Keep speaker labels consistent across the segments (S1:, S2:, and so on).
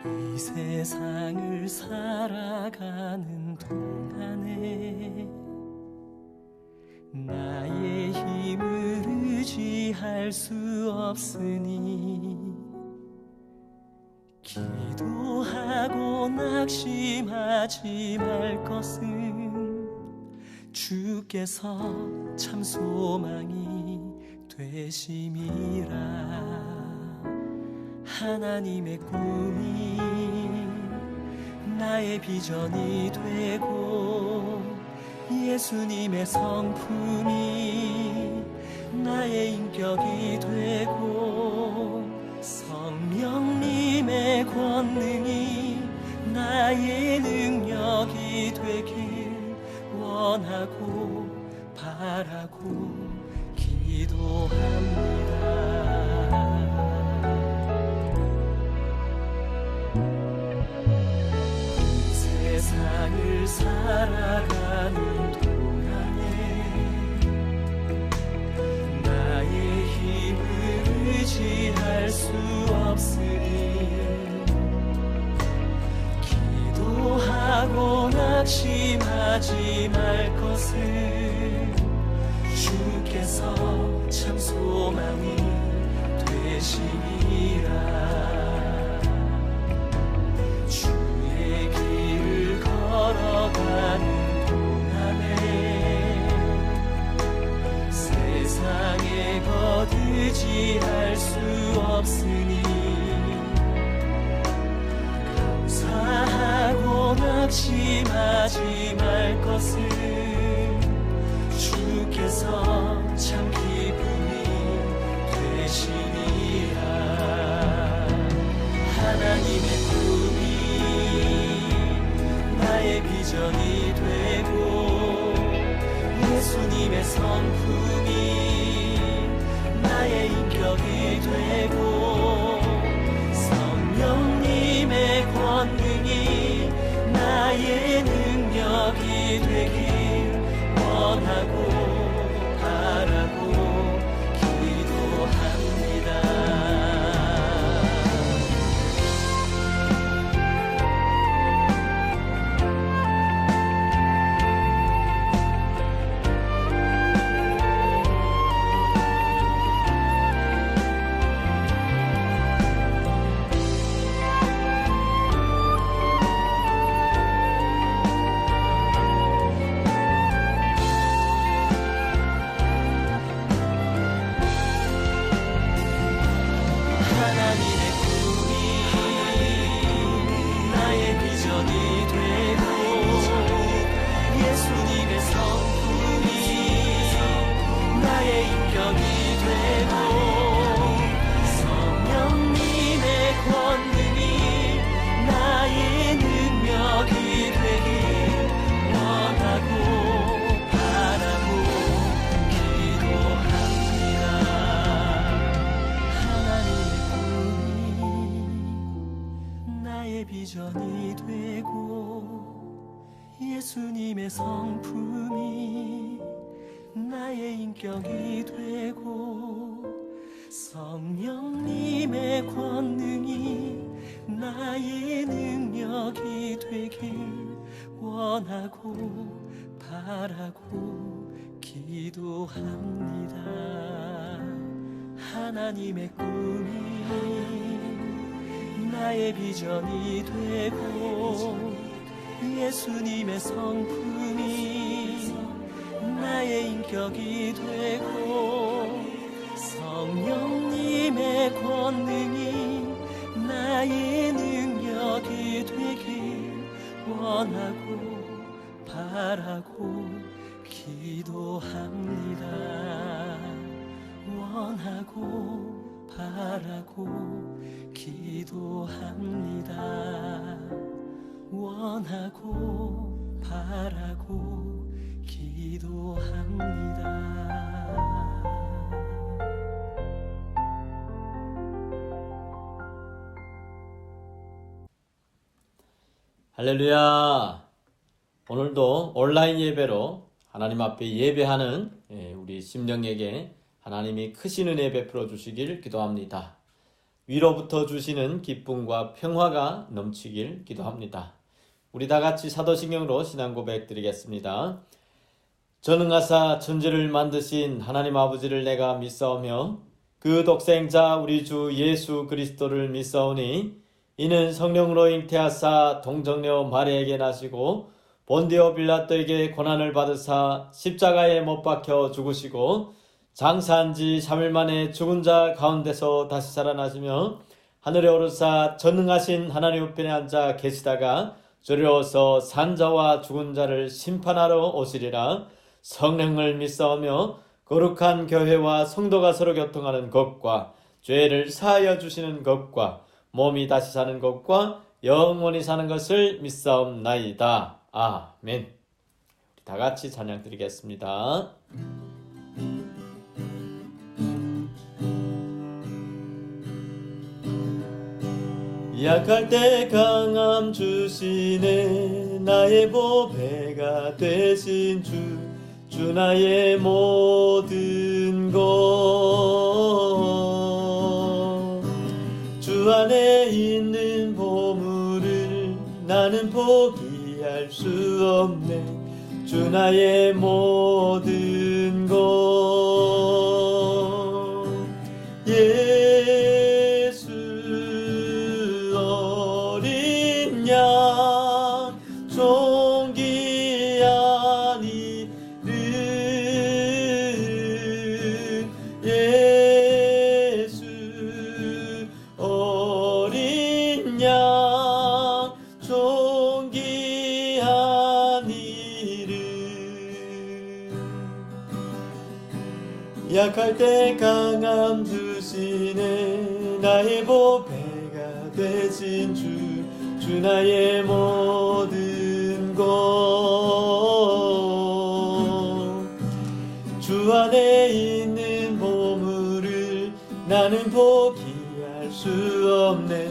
S1: 이 세상을 살아가는 동안에 나의 힘을 의지할 수 없으니 기도하고 낙심하지 말 것은 주께서 참 소망이 되심이라. 하나님의 꿈이 나의 비전이 되고 예수님의 성품이 나의 인격이 되고 성령님의 권능이 나의 능력이 되길 원하고 바라고 기도합니다. 세상을 살아가는 동안에 나의 힘을 의지할 수 없으니 기도하고 낙심하지 말 것을 주께서 참 소망이 되시니라. 걸어가는 동안에 세상에 거두지할 수 없으니 감사하고 낙심하지 말 것을 주께서 참 기쁨이 되시니라. 하나님의 꿈이 나의 비전이 되고 예수님의 성품이 나의 인격이 되고 성령님의 권능이 나의 능력이 되길 원하고 바라고 기도합니다. 비전이 되고 예수님의 성품이 나의 인격이 되고 성령님의 권능이 나의 능력이 되길 원하고 바라고 기도합니다. 하나님의 꿈이 나의 비전이 되고 예수님의 성품이 나의 인격이 되고 성령님의 권능이 나의 능력이 되길 원하고 바라고 기도합니다. 원하고 바라고 기도합니다. 원하고 바라고 기도합니다.
S2: 할렐루야. 오늘도 온라인 예배로 하나님 앞에 예배하는 우리 심령에게 하나님이 크신 은혜 베풀어 주시길 기도합니다. 위로부터 주시는 기쁨과 평화가 넘치길 기도합니다. 우리 다 같이 사도신경으로 신앙 고백 드리겠습니다. 전능하사 천지를 만드신 하나님 아버지를 내가 믿사오며 그 독생자 우리 주 예수 그리스도를 믿사오니 이는 성령으로 잉태하사 동정녀 마리아에게 나시고 본디오 빌라도에게 고난을 받으사 십자가에 못 박혀 죽으시고 장사한 지 3일 만에 죽은 자 가운데서 다시 살아나시며 하늘에 오르사 전능하신 하나님 우편에 앉아 계시다가 저리로서 산자와 죽은 자를 심판하러 오시리라. 성령을 믿사오며 거룩한 교회와 성도가 서로 교통하는 것과 죄를 사하여 주시는 것과 몸이 다시 사는 것과 영원히 사는 것을 믿사옵나이다. 아멘. 우리 다 같이 찬양 드리겠습니다. 약할 때 강함 주시네 나의 보배가 되신 주 나의 모든 것 주 안에 있는 보물을 나는 포기할 수 없네 주 나의 모든 것 예수 어린 양 존귀한 이름 예수 어린 양 존귀한 이름 약할 때 강함 주시네 나의 보배가 되신 주 나의 모든 것 주 안에 있는 보물을 나는 포기할 수 없네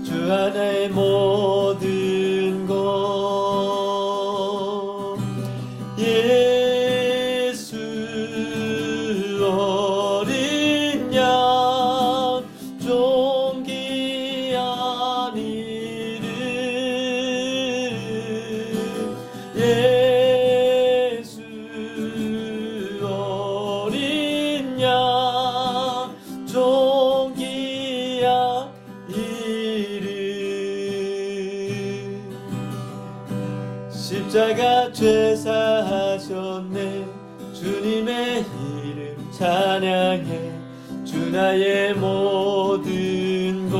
S2: 주 안의 모든 것 예수 어린 양 존귀한 이름 예수 어린 양 존귀한 이름 십자가 죄사하셨네 주님의 이름 찬양해 주 나의 모든 것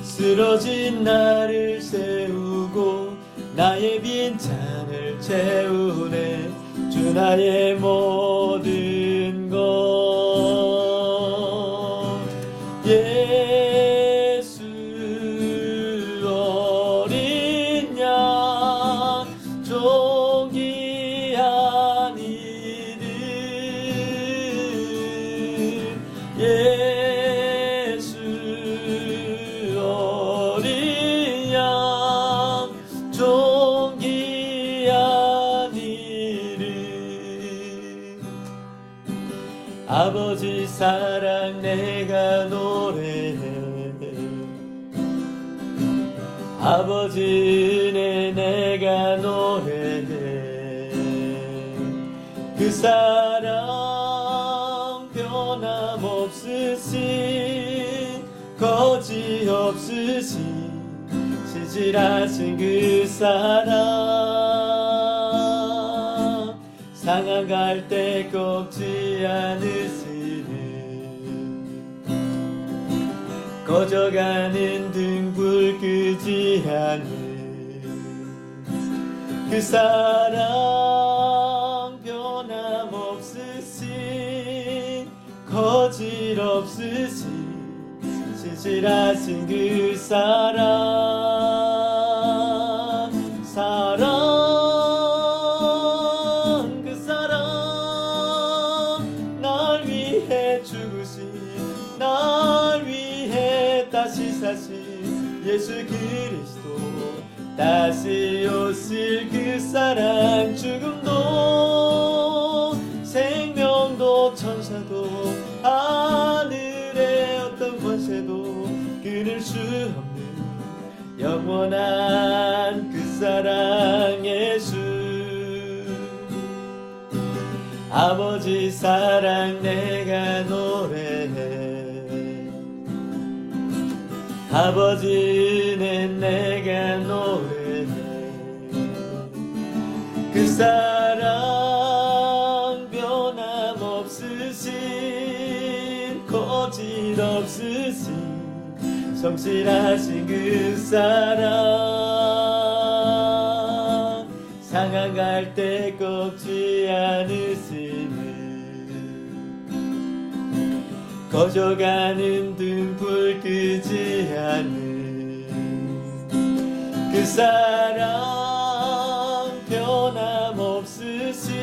S2: 쓰러진 나를 세우고 나의 빈잔을 채우네 주 나의 모든 것 예수 어린 양 존귀한 이름 예수 어린 양 존귀한 이름 아버지 사랑 내가 노래해 아버지 은혜 내가 노래해 그 사랑 변함없으신 거지없으신 신실하신 그 사랑 상한 때 꺾지 않으시는 꺼져가는 등불 끄지 않는 그 사랑 변함없으신 거짓없으신 신실하신 그 사랑 그 사랑 날 위해 죽으신 날 위해 다시 사신 예수 그리스도 다시 오실 그 사랑 죽음도 생명도 천사도 하늘의 어떤 권세도 끊을 수 없는 영원한 그 사랑 예수. 아버지 사랑 내가 노래해, 아버지 은혜 내가 노래해. 그 사랑 변함없으신 거짓 없으신 성실하신 그 사랑, 상한 갈 때 꺾지 않으시는 거져가는 등불 끄지 않는 그 사랑, 변함없으신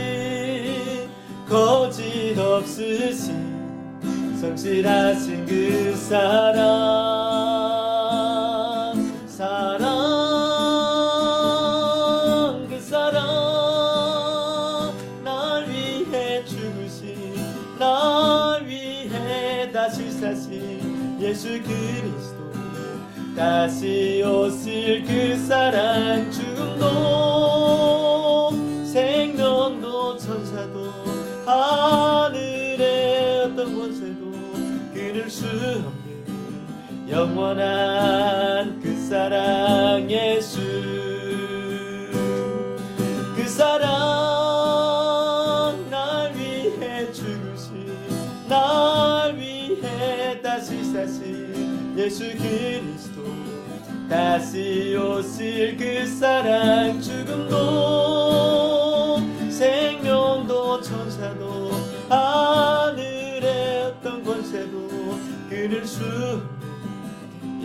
S2: 거짓 없으신 성실하신 그 사랑, 그 사랑, 날 위해 죽으신, 날 위해 다시 사신 예수 그리스도, 다시 오실 그 사랑. 죽음도 생명도 천사도 하늘의 어떤 권세도 끊을 수 없는 영원한 그 사랑 예수. 그 사랑, 날 위해 죽으신, 날 위해 다시 사신 예수 그리스도, 다시 오실 그 사랑. 죽음도 생명도 천사도 하늘의 어떤 권세도 끊을 수 없는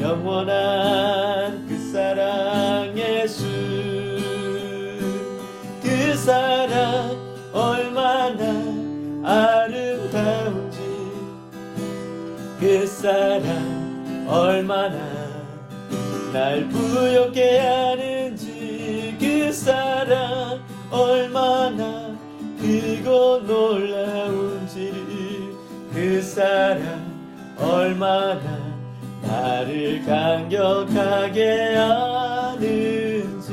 S2: 영원한 그 사랑 예수. 그 사랑 얼마나 아름다운지, 그 사랑 얼마나 날 부엽게 하는지, 그 사랑 얼마나 크고 놀라운지를, 그 사랑 얼마나 나를 감격하게 하는지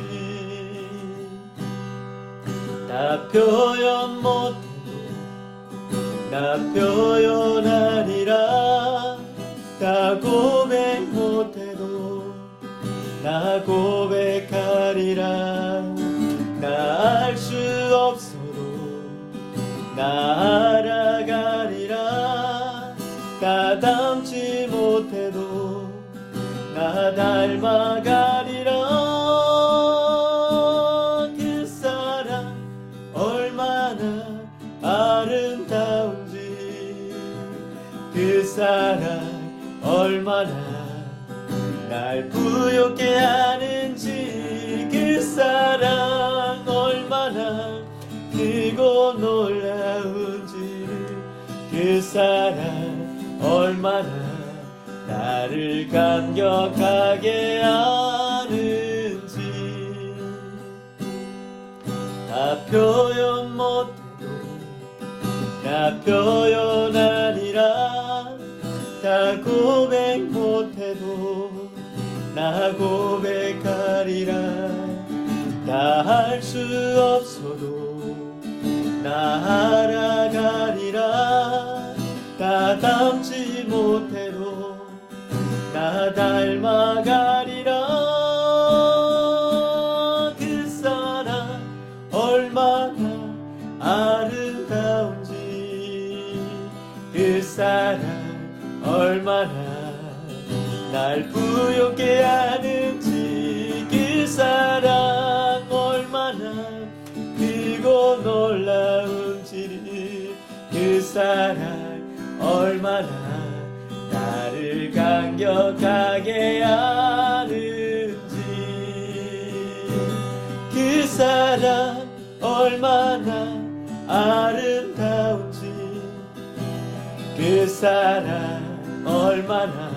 S2: 다 표현 못해도 나 표현하리라. 다 고백 못해도 나 고백하리라. 나 알 수 없어도 나 알아가리라. 다 닮지 못해도 나 닮아가리라. 그 사랑 얼마나 아름다운지, 그 사랑 얼마나 날 부엽게 하는지, 그 사랑 얼마나 크고 놀라운지를, 그 사랑 얼마나 나를 감격하게 하는지 다 표현 못해도 나 표현하리라. 다 고백 못해도 나 고백하리라. 다 할 수 없어도 나 알아가리라. 다 닮지 못해도 나 닮아가리라. 그 사랑 얼마나 아름다운지, 그 사랑 얼마나 날 부엽게 하는지, 그 사랑 얼마나 크고 놀라운지를, 그 사랑 얼마나 나를 감격하게 하는지, 그 사랑 얼마나 아름다운지, 그 사랑 얼마나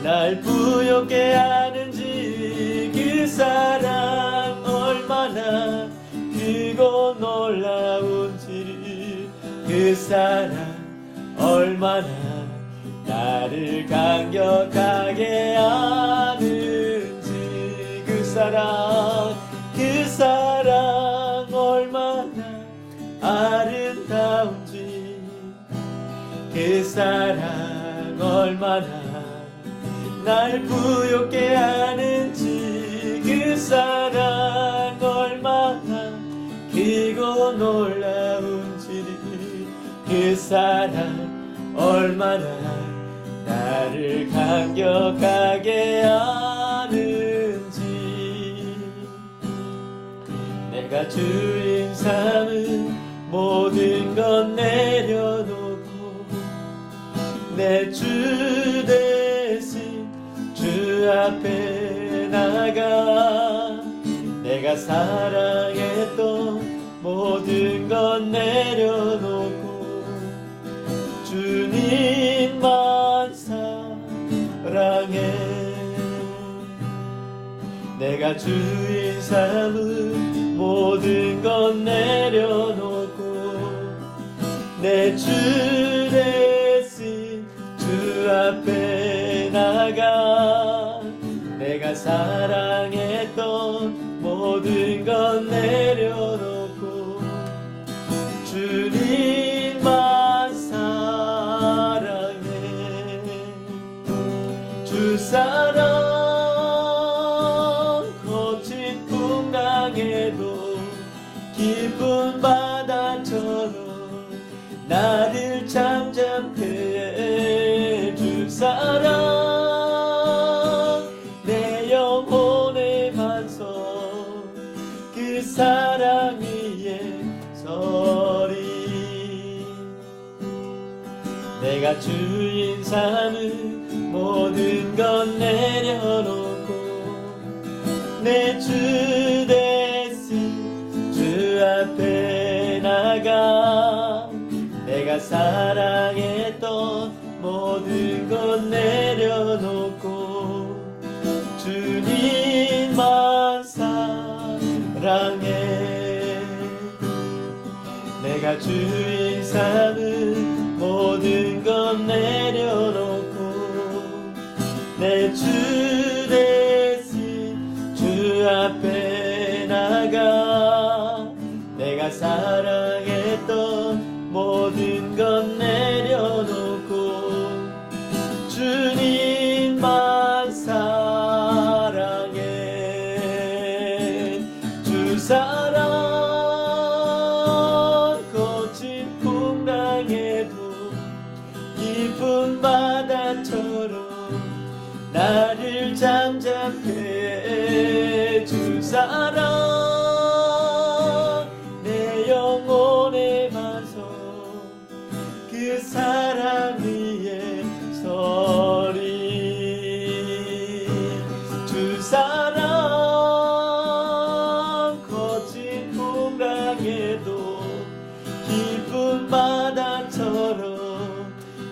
S2: 날 부엽게 하는지, 그 사랑 얼마나 크고 놀라운지를, 그 사랑 얼마나 나를 감격하게 하는지 그 사랑 얼마나 아름다운지 그 사랑 얼마나 날 부욕게 하는지 그 사랑 얼마나 크고 놀라운지 그 사랑 얼마나 나를 감격하게 하는지 내가 주인 삼은 모든 것 내려놓고 내 주 대신 주 앞에 나가 내가 사랑했던 모든 것 내려놓고 주님만 사랑해 내가 주인 삼은 모든 것 내려놓고 내 주 대신 주 앞에 나가 내가 사랑했던 모든 것 내려놓고 주님만 사랑해 주 사랑 거친 풍랑에도 깊은 바다처럼 나를 잠잠케 해 주 사랑 내 영혼의 반석 그 사랑 위에 서리 내가 주인 삼은 모든 것 내려놓고 내 주 대신 주 앞에 나가 내가 사랑했던 모든 것 내려놓고 주님만 사랑해 내가 주인 삼은 모든 것 내려놓고 내 주 대신 주 앞에 나가 내가 사랑했던 모든 것 내려놓고 주님만 사랑해 주 사랑 거친 풍랑에도 깊은 바다처럼 나를 잠잠케 해 주 사랑 내 영혼의 반석 그 사랑 위에 서리 주 사랑 거친 풍랑에도 깊은 바다처럼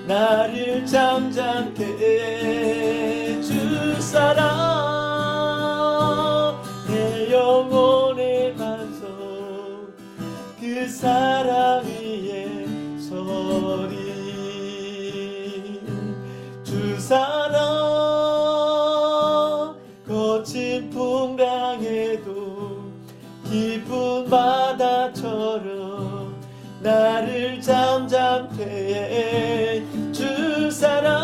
S2: 나를 잠잠케 해 주 사랑 내 영혼의 반석 그 사랑 위에 서리 주 사랑 거친 풍랑에도 깊은 바다처럼 나를 잠잠케 해 주 사랑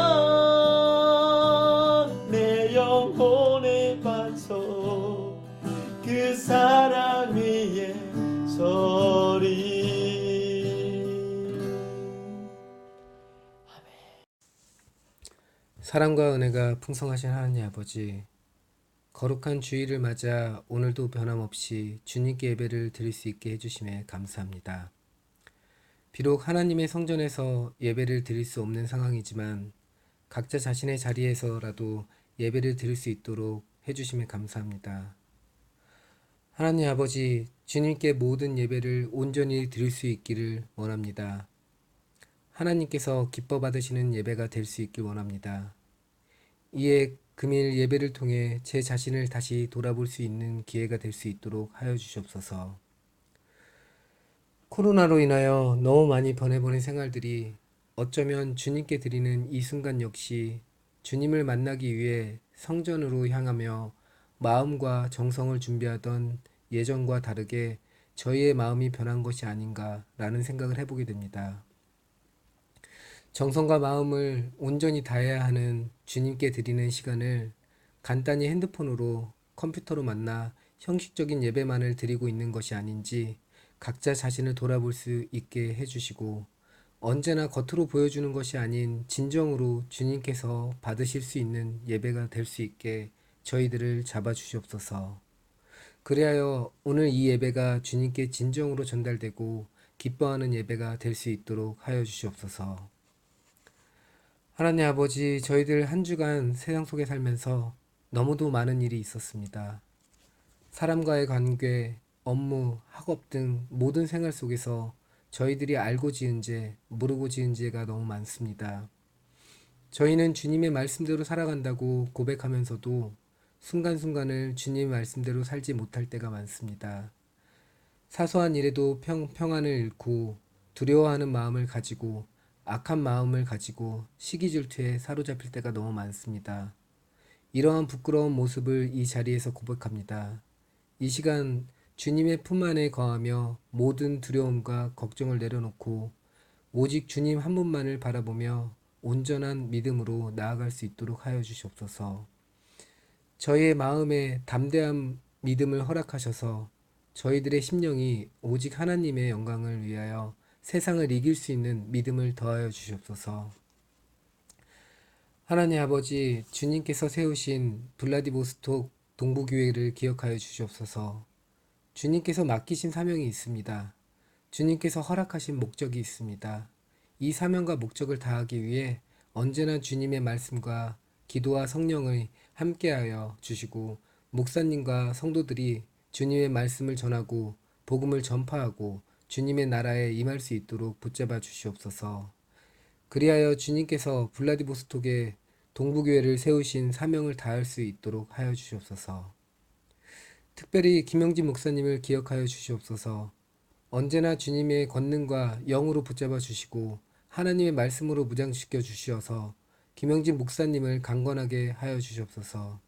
S2: 내 영혼의 반석 그 사랑 위에 서리
S3: 사랑과 은혜가 풍성하신 하나님 아버지, 거룩한 주일을 맞아 오늘도 변함없이 주님께 예배를 드릴 수 있게 해주심에 감사합니다. 비록 하나님의 성전에서 예배를 드릴 수 없는 상황이지만 각자 자신의 자리에서라도 예배를 드릴 수 있도록 해주심에 감사합니다. 하나님 아버지, 주님께 모든 예배를 온전히 드릴 수 있기를 원합니다. 하나님께서 기뻐 받으시는 예배가 될 수 있길 원합니다. 이에 금일 예배를 통해 제 자신을 다시 돌아볼 수 있는 기회가 될 수 있도록 하여 주시옵소서. 코로나로 인하여 너무 많이 변해버린 생활들이 어쩌면 주님께 드리는 이 순간 역시 주님을 만나기 위해 성전으로 향하며 마음과 정성을 준비하던 예전과 다르게 저희의 마음이 변한 것이 아닌가라는 생각을 해보게 됩니다. 정성과 마음을 온전히 다해야 하는 주님께 드리는 시간을 간단히 핸드폰으로 컴퓨터로 만나 형식적인 예배만을 드리고 있는 것이 아닌지 각자 자신을 돌아볼 수 있게 해주시고 언제나 겉으로 보여주는 것이 아닌 진정으로 주님께서 받으실 수 있는 예배가 될 수 있게 저희들을 잡아주시옵소서. 그리하여 오늘 이 예배가 주님께 진정으로 전달되고 기뻐하는 예배가 될 수 있도록 하여 주시옵소서. 하나님 아버지, 저희들 한 주간 세상 속에 살면서 너무도 많은 일이 있었습니다. 사람과의 관계, 업무, 학업 등 모든 생활 속에서 저희들이 알고 지은 죄, 모르고 지은 죄가 너무 많습니다. 저희는 주님의 말씀대로 살아간다고 고백하면서도 순간순간을 주님의 말씀대로 살지 못할 때가 많습니다. 사소한 일에도 평안을 잃고 두려워하는 마음을 가지고 악한 마음을 가지고 시기질투에 사로잡힐 때가 너무 많습니다. 이러한 부끄러운 모습을 이 자리에서 고백합니다. 이 시간 주님의 품 안에 거하며 모든 두려움과 걱정을 내려놓고 오직 주님 한 분만을 바라보며 온전한 믿음으로 나아갈 수 있도록 하여 주시옵소서. 저희의 마음에 담대한 믿음을 허락하셔서 저희들의 심령이 오직 하나님의 영광을 위하여 세상을 이길 수 있는 믿음을 더하여 주시옵소서. 하나님 아버지, 주님께서 세우신 블라디보스톡 동부교회를 기억하여 주시옵소서. 주님께서 맡기신 사명이 있습니다. 주님께서 허락하신 목적이 있습니다. 이 사명과 목적을 다하기 위해 언제나 주님의 말씀과 기도와 성령을 함께하여 주시고 목사님과 성도들이 주님의 말씀을 전하고 복음을 전파하고 주님의 나라에 임할 수 있도록 붙잡아 주시옵소서. 그리하여 주님께서 블라디보스톡에 동부교회를 세우신 사명을 다할 수 있도록 하여 주시옵소서. 특별히 김영진 목사님을 기억하여 주시옵소서. 언제나 주님의 권능과 영으로 붙잡아 주시고 하나님의 말씀으로 무장시켜 주시어서 김영진 목사님을 강건하게 하여 주시옵소서.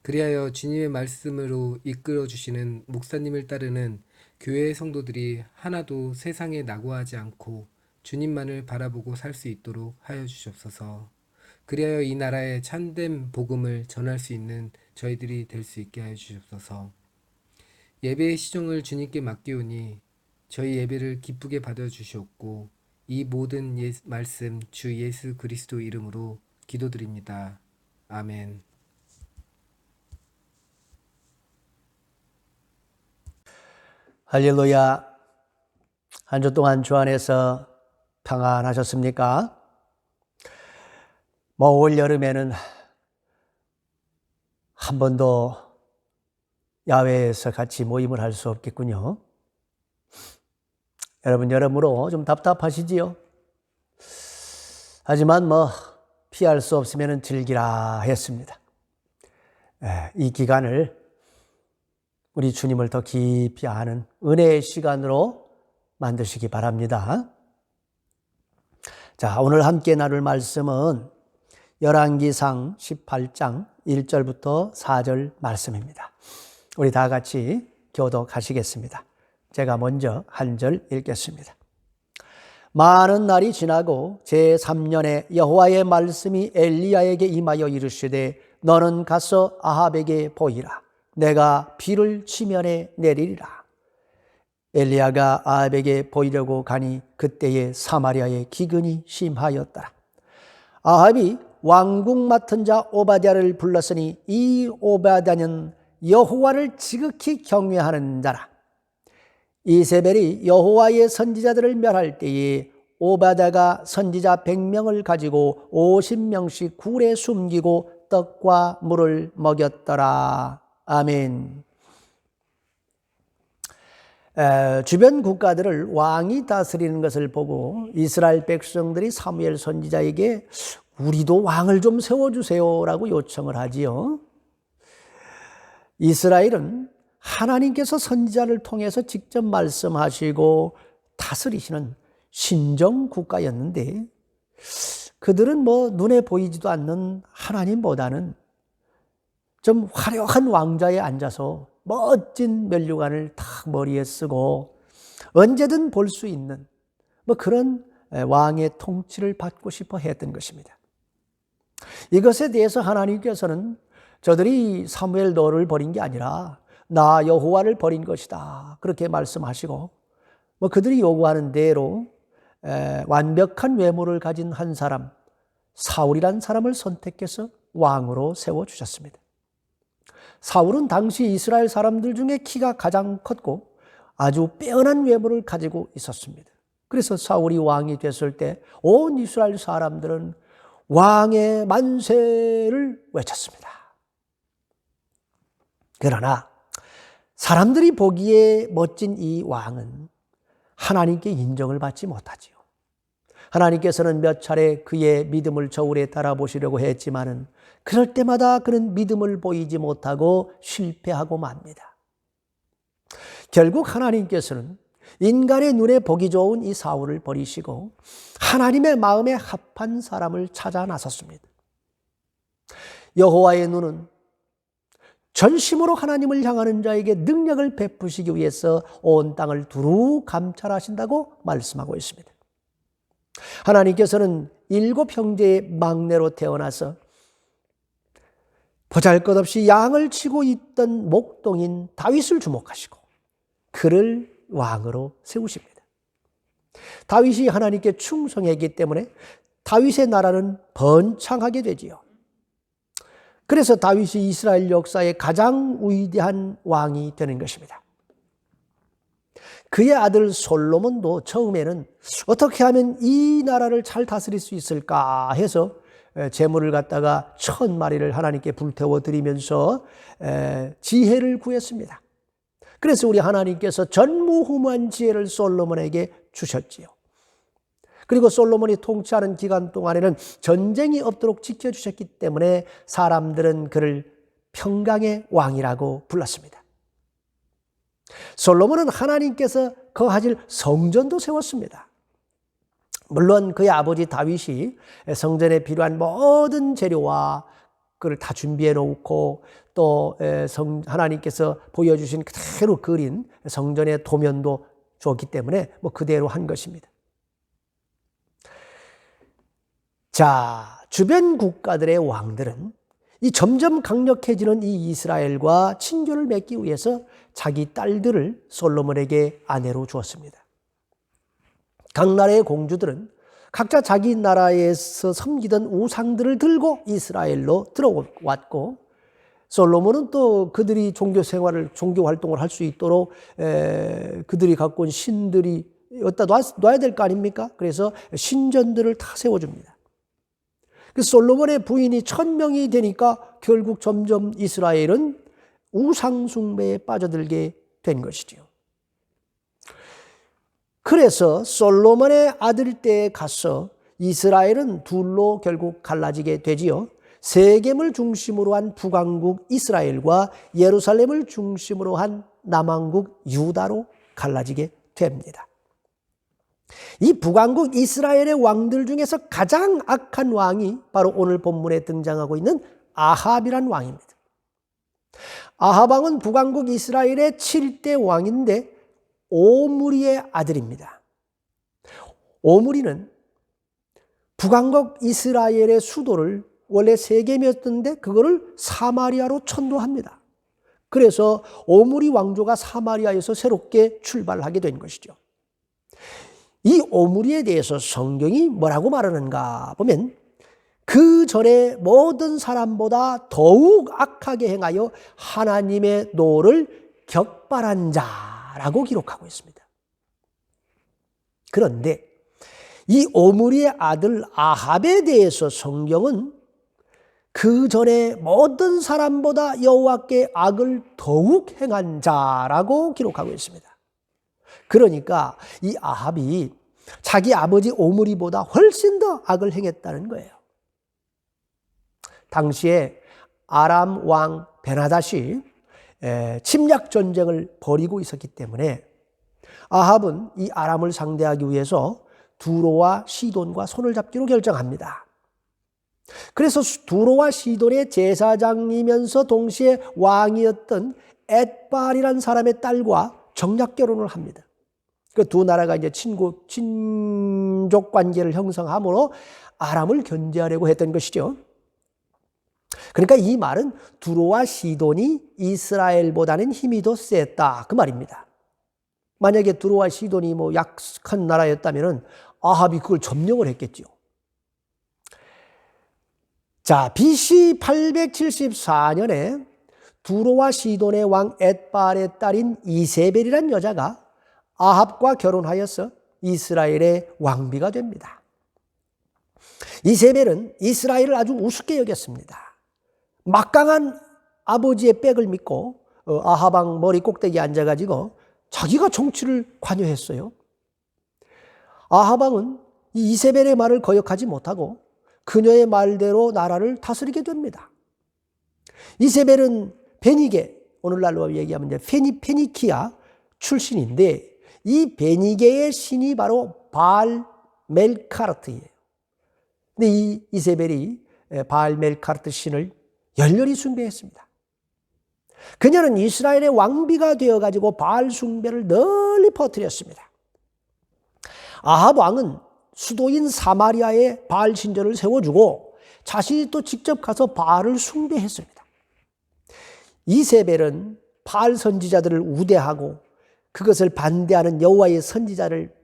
S3: 그리하여 주님의 말씀으로 이끌어 주시는 목사님을 따르는 교회의 성도들이 하나도 세상에 낙오하지 않고 주님만을 바라보고 살 수 있도록 하여 주시옵소서. 그리하여 이 나라에 참된 복음을 전할 수 있는 저희들이 될 수 있게 하여 주시옵소서. 예배의 시종을 주님께 맡기오니 저희 예배를 기쁘게 받아 주시옵고 이 모든 말씀 주 예수 그리스도 이름으로 기도드립니다. 아멘.
S4: 할렐루야. 한 주 동안 주 안에서 평안하셨습니까? 올 여름에는 한 번도 야외에서 같이 모임을 할 수 없겠군요. 여러분, 여러모로 좀 답답하시지요? 하지만 피할 수 없으면 즐기라 했습니다. 이 기간을 우리 주님을 더 깊이 아는 은혜의 시간으로 만드시기 바랍니다. 자, 오늘 함께 나눌 말씀은 열왕기상 18장 1절부터 4절 말씀입니다. 우리 다 같이 교독하시겠습니다. 제가 먼저 한 절 읽겠습니다. 많은 날이 지나고 제3년에 여호와의 말씀이 엘리야에게 임하여 이르시되 너는 가서 아합에게 보이라. 내가 비를 치면에 내리리라. 엘리야가 아합에게 보이려고 가니 그때에 사마리아에 기근이 심하였더라. 아합이 왕궁 맡은 자 오바댜를 불렀으니 이 오바댜는 여호와를 지극히 경외하는 자라. 이세벨이 여호와의 선지자들을 멸할 때에 오바댜가 선지자 100명을 가지고 50명씩 굴에 숨기고 떡과 물을 먹였더라. 아멘. 주변 국가들을 왕이 다스리는 것을 보고 이스라엘 백성들이 사무엘 선지자에게 우리도 왕을 좀 세워주세요 라고 요청을 하지요. 이스라엘은 하나님께서 선지자를 통해서 직접 말씀하시고 다스리시는 신정 국가였는데 그들은 뭐 눈에 보이지도 않는 하나님보다는 좀 화려한 왕좌에 앉아서 멋진 면류관을 탁 머리에 쓰고 언제든 볼 수 있는 뭐 그런 왕의 통치를 받고 싶어 했던 것입니다. 이것에 대해서 하나님께서는 저들이 사무엘 너를 버린 게 아니라 나 여호와를 버린 것이다, 그렇게 말씀하시고, 뭐 그들이 요구하는 대로 완벽한 외모를 가진 한 사람, 사울이란 사람을 선택해서 왕으로 세워주셨습니다. 사울은 당시 이스라엘 사람들 중에 키가 가장 컸고 아주 빼어난 외모를 가지고 있었습니다. 그래서 사울이 왕이 됐을 때 온 이스라엘 사람들은 왕의 만세를 외쳤습니다. 그러나 사람들이 보기에 멋진 이 왕은 하나님께 인정을 받지 못하지요. 하나님께서는 몇 차례 그의 믿음을 저울에 달아보시려고 했지만은 그럴 때마다 그는 믿음을 보이지 못하고 실패하고 맙니다. 결국 하나님께서는 인간의 눈에 보기 좋은 이 사울을 버리시고 하나님의 마음에 합한 사람을 찾아 나섰습니다. 여호와의 눈은 전심으로 하나님을 향하는 자에게 능력을 베푸시기 위해서 온 땅을 두루 감찰하신다고 말씀하고 있습니다. 하나님께서는 7 형제의 막내로 태어나서 보잘것없이 양을 치고 있던 목동인 다윗을 주목하시고 그를 왕으로 세우십니다. 다윗이 하나님께 충성했기 때문에 다윗의 나라는 번창하게 되지요. 그래서 다윗이 이스라엘 역사의 가장 위대한 왕이 되는 것입니다. 그의 아들 솔로몬도 처음에는 어떻게 하면 이 나라를 잘 다스릴 수 있을까 해서 제물을 갖다가 1000마리를 하나님께 불태워 드리면서 지혜를 구했습니다. 그래서 우리 하나님께서 전무후무한 지혜를 솔로몬에게 주셨지요. 그리고 솔로몬이 통치하는 기간 동안에는 전쟁이 없도록 지켜주셨기 때문에 사람들은 그를 평강의 왕이라고 불렀습니다. 솔로몬은 하나님께서 거하실 성전도 세웠습니다. 물론 그의 아버지 다윗이 성전에 필요한 모든 재료와 그걸 다 준비해 놓고 또 하나님께서 보여주신 그대로 그린 성전의 도면도 주었기 때문에 뭐 그대로 한 것입니다. 자, 주변 국가들의 왕들은 이 점점 강력해지는 이 이스라엘과 친교를 맺기 위해서 자기 딸들을 솔로몬에게 아내로 주었습니다. 각 나라의 공주들은 각자 자기 나라에서 섬기던 우상들을 들고 이스라엘로 들어왔고, 솔로몬은 또 그들이 종교 활동을 할 수 있도록 그들이 갖고 온 신들이 어디다 놔야 될 거 아닙니까? 그래서 신전들을 다 세워줍니다. 그 솔로몬의 부인이 1000명이 되니까 결국 점점 이스라엘은 우상숭배에 빠져들게 된 것이지요. 그래서 솔로몬의 아들 때에 가서 이스라엘은 둘로 결국 갈라지게 되지요. 세겜을 중심으로 한 북왕국 이스라엘과 예루살렘을 중심으로 한 남왕국 유다로 갈라지게 됩니다. 이 북왕국 이스라엘의 왕들 중에서 가장 악한 왕이 바로 오늘 본문에 등장하고 있는 아합이란 왕입니다. 아합 왕은 북왕국 이스라엘의 7대 왕인데 오므리의 아들입니다. 오므리는 북왕국 이스라엘의 수도를 원래 세겜이었던데 그거를 사마리아로 천도합니다. 그래서 오므리 왕조가 사마리아에서 새롭게 출발하게 된 것이죠. 이 오므리에 대해서 성경이 뭐라고 말하는가 보면 그 전에 모든 사람보다 더욱 악하게 행하여 하나님의 노를 격발한 자라고 기록하고 있습니다. 그런데 이 오므리의 아들 아합에 대해서 성경은 그 전에 모든 사람보다 여호와께 악을 더욱 행한 자라고 기록하고 있습니다. 그러니까 이 아합이 자기 아버지 오므리보다 훨씬 더 악을 행했다는 거예요. 당시에 아람 왕 베나닷이 침략 전쟁을 벌이고 있었기 때문에 아합은 이 아람을 상대하기 위해서 두로와 시돈과 손을 잡기로 결정합니다. 그래서 두로와 시돈의 제사장이면서 동시에 왕이었던 엣발이라는 사람의 딸과 정략 결혼을 합니다. 그 두 나라가 이제 친족 관계를 형성함으로 아람을 견제하려고 했던 것이죠. 그러니까 이 말은 두로와 시돈이 이스라엘보다는 힘이 더 셌다 그 말입니다. 만약에 두로와 시돈이 뭐 약한 나라였다면 아합이 그걸 점령을 했겠죠. 자, BC 874년에 두로와 시돈의 왕 엣발의 딸인 이세벨이라는 여자가 아합과 결혼하여서 이스라엘의 왕비가 됩니다. 이세벨은 이스라엘을 아주 우습게 여겼습니다. 막강한 아버지의 백을 믿고 아합 왕 머리 꼭대기에 앉아가지고 자기가 정치를 관여했어요. 아합 왕은 이 이세벨의 말을 거역하지 못하고 그녀의 말대로 나라를 다스리게 됩니다. 이세벨은 베니게, 오늘날로 얘기하면 페니키아 출신인데 이 베니게의 신이 바로 바알 멜카르트예요. 근데 이 이세벨이 바알 멜카르트 신을 열렬히 숭배했습니다. 그녀는 이스라엘의 왕비가 되어가지고 바알 숭배를 널리 퍼뜨렸습니다. 아합 왕은 수도인 사마리아에 바알 신전을 세워주고 자신이 또 직접 가서 바알을 숭배했습니다. 이세벨은 바알 선지자들을 우대하고 그것을 반대하는 여호와의 선지자를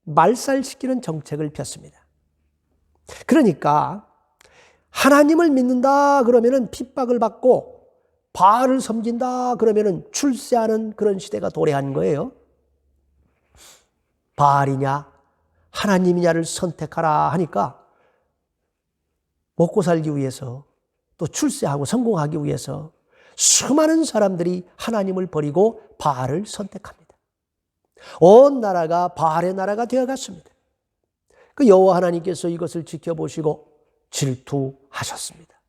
S4: 말살시키는 정책을 폈습니다. 그러니까 하나님을 믿는다 그러면은 핍박을 받고 바알을 섬긴다 그러면은 출세하는 그런 시대가 도래한 거예요. 바알이냐 하나님이냐를 선택하라 하니까 먹고 살기 위해서 또 출세하고 성공하기 위해서 수많은 사람들이 하나님을 버리고 바알을 선택합니다. 온 나라가 바알의 나라가 되어갔습니다. 그 여호와 하나님께서 이것을 지켜보시고 질투하셨습니다.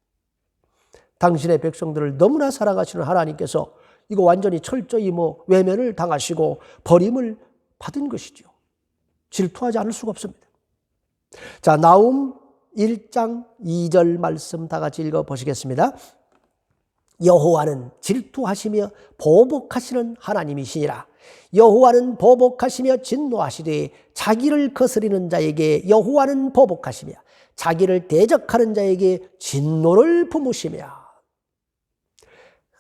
S4: 당신의 백성들을 너무나 사랑하시는 하나님께서 이거 완전히 철저히 외면을 당하시고 버림을 받은 것이죠. 질투하지 않을 수가 없습니다. 자, 나훔 1장 2절 말씀 다 같이 읽어보시겠습니다. 여호와는 질투하시며 보복하시는 하나님이시니라. 여호와는 보복하시며 진노하시되 자기를 거스리는 자에게 여호와는 보복하시며 자기를 대적하는 자에게 진노를 품으시며.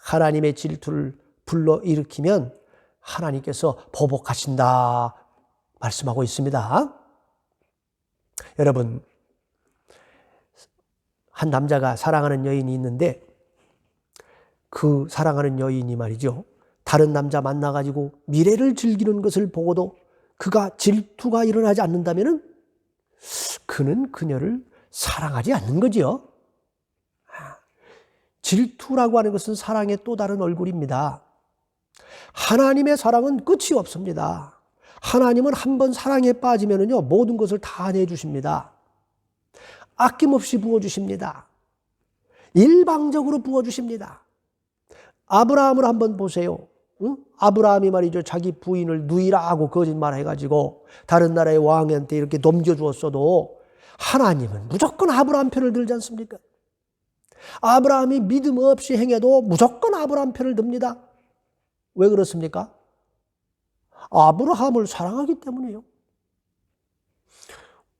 S4: 하나님의 질투를 불러일으키면 하나님께서 보복하신다 말씀하고 있습니다. 여러분, 한 남자가 사랑하는 여인이 있는데 그 사랑하는 여인이 말이죠, 다른 남자 만나가지고 미래를 즐기는 것을 보고도 그가 질투가 일어나지 않는다면 그는 그녀를 사랑하지 않는 거죠. 질투라고 하는 것은 사랑의 또 다른 얼굴입니다. 하나님의 사랑은 끝이 없습니다. 하나님은 한번 사랑에 빠지면은요, 모든 것을 다 내주십니다. 아낌없이 부어주십니다. 일방적으로 부어주십니다. 아브라함을 한번 보세요. 응? 아브라함이 말이죠, 자기 부인을 누이라 하고 거짓말해가지고 다른 나라의 왕한테 이렇게 넘겨주었어도 하나님은 무조건 아브라함 편을 들지 않습니까? 아브라함이 믿음 없이 행해도 무조건 아브라함 편을 듭니다. 왜 그렇습니까? 아브라함을 사랑하기 때문이에요.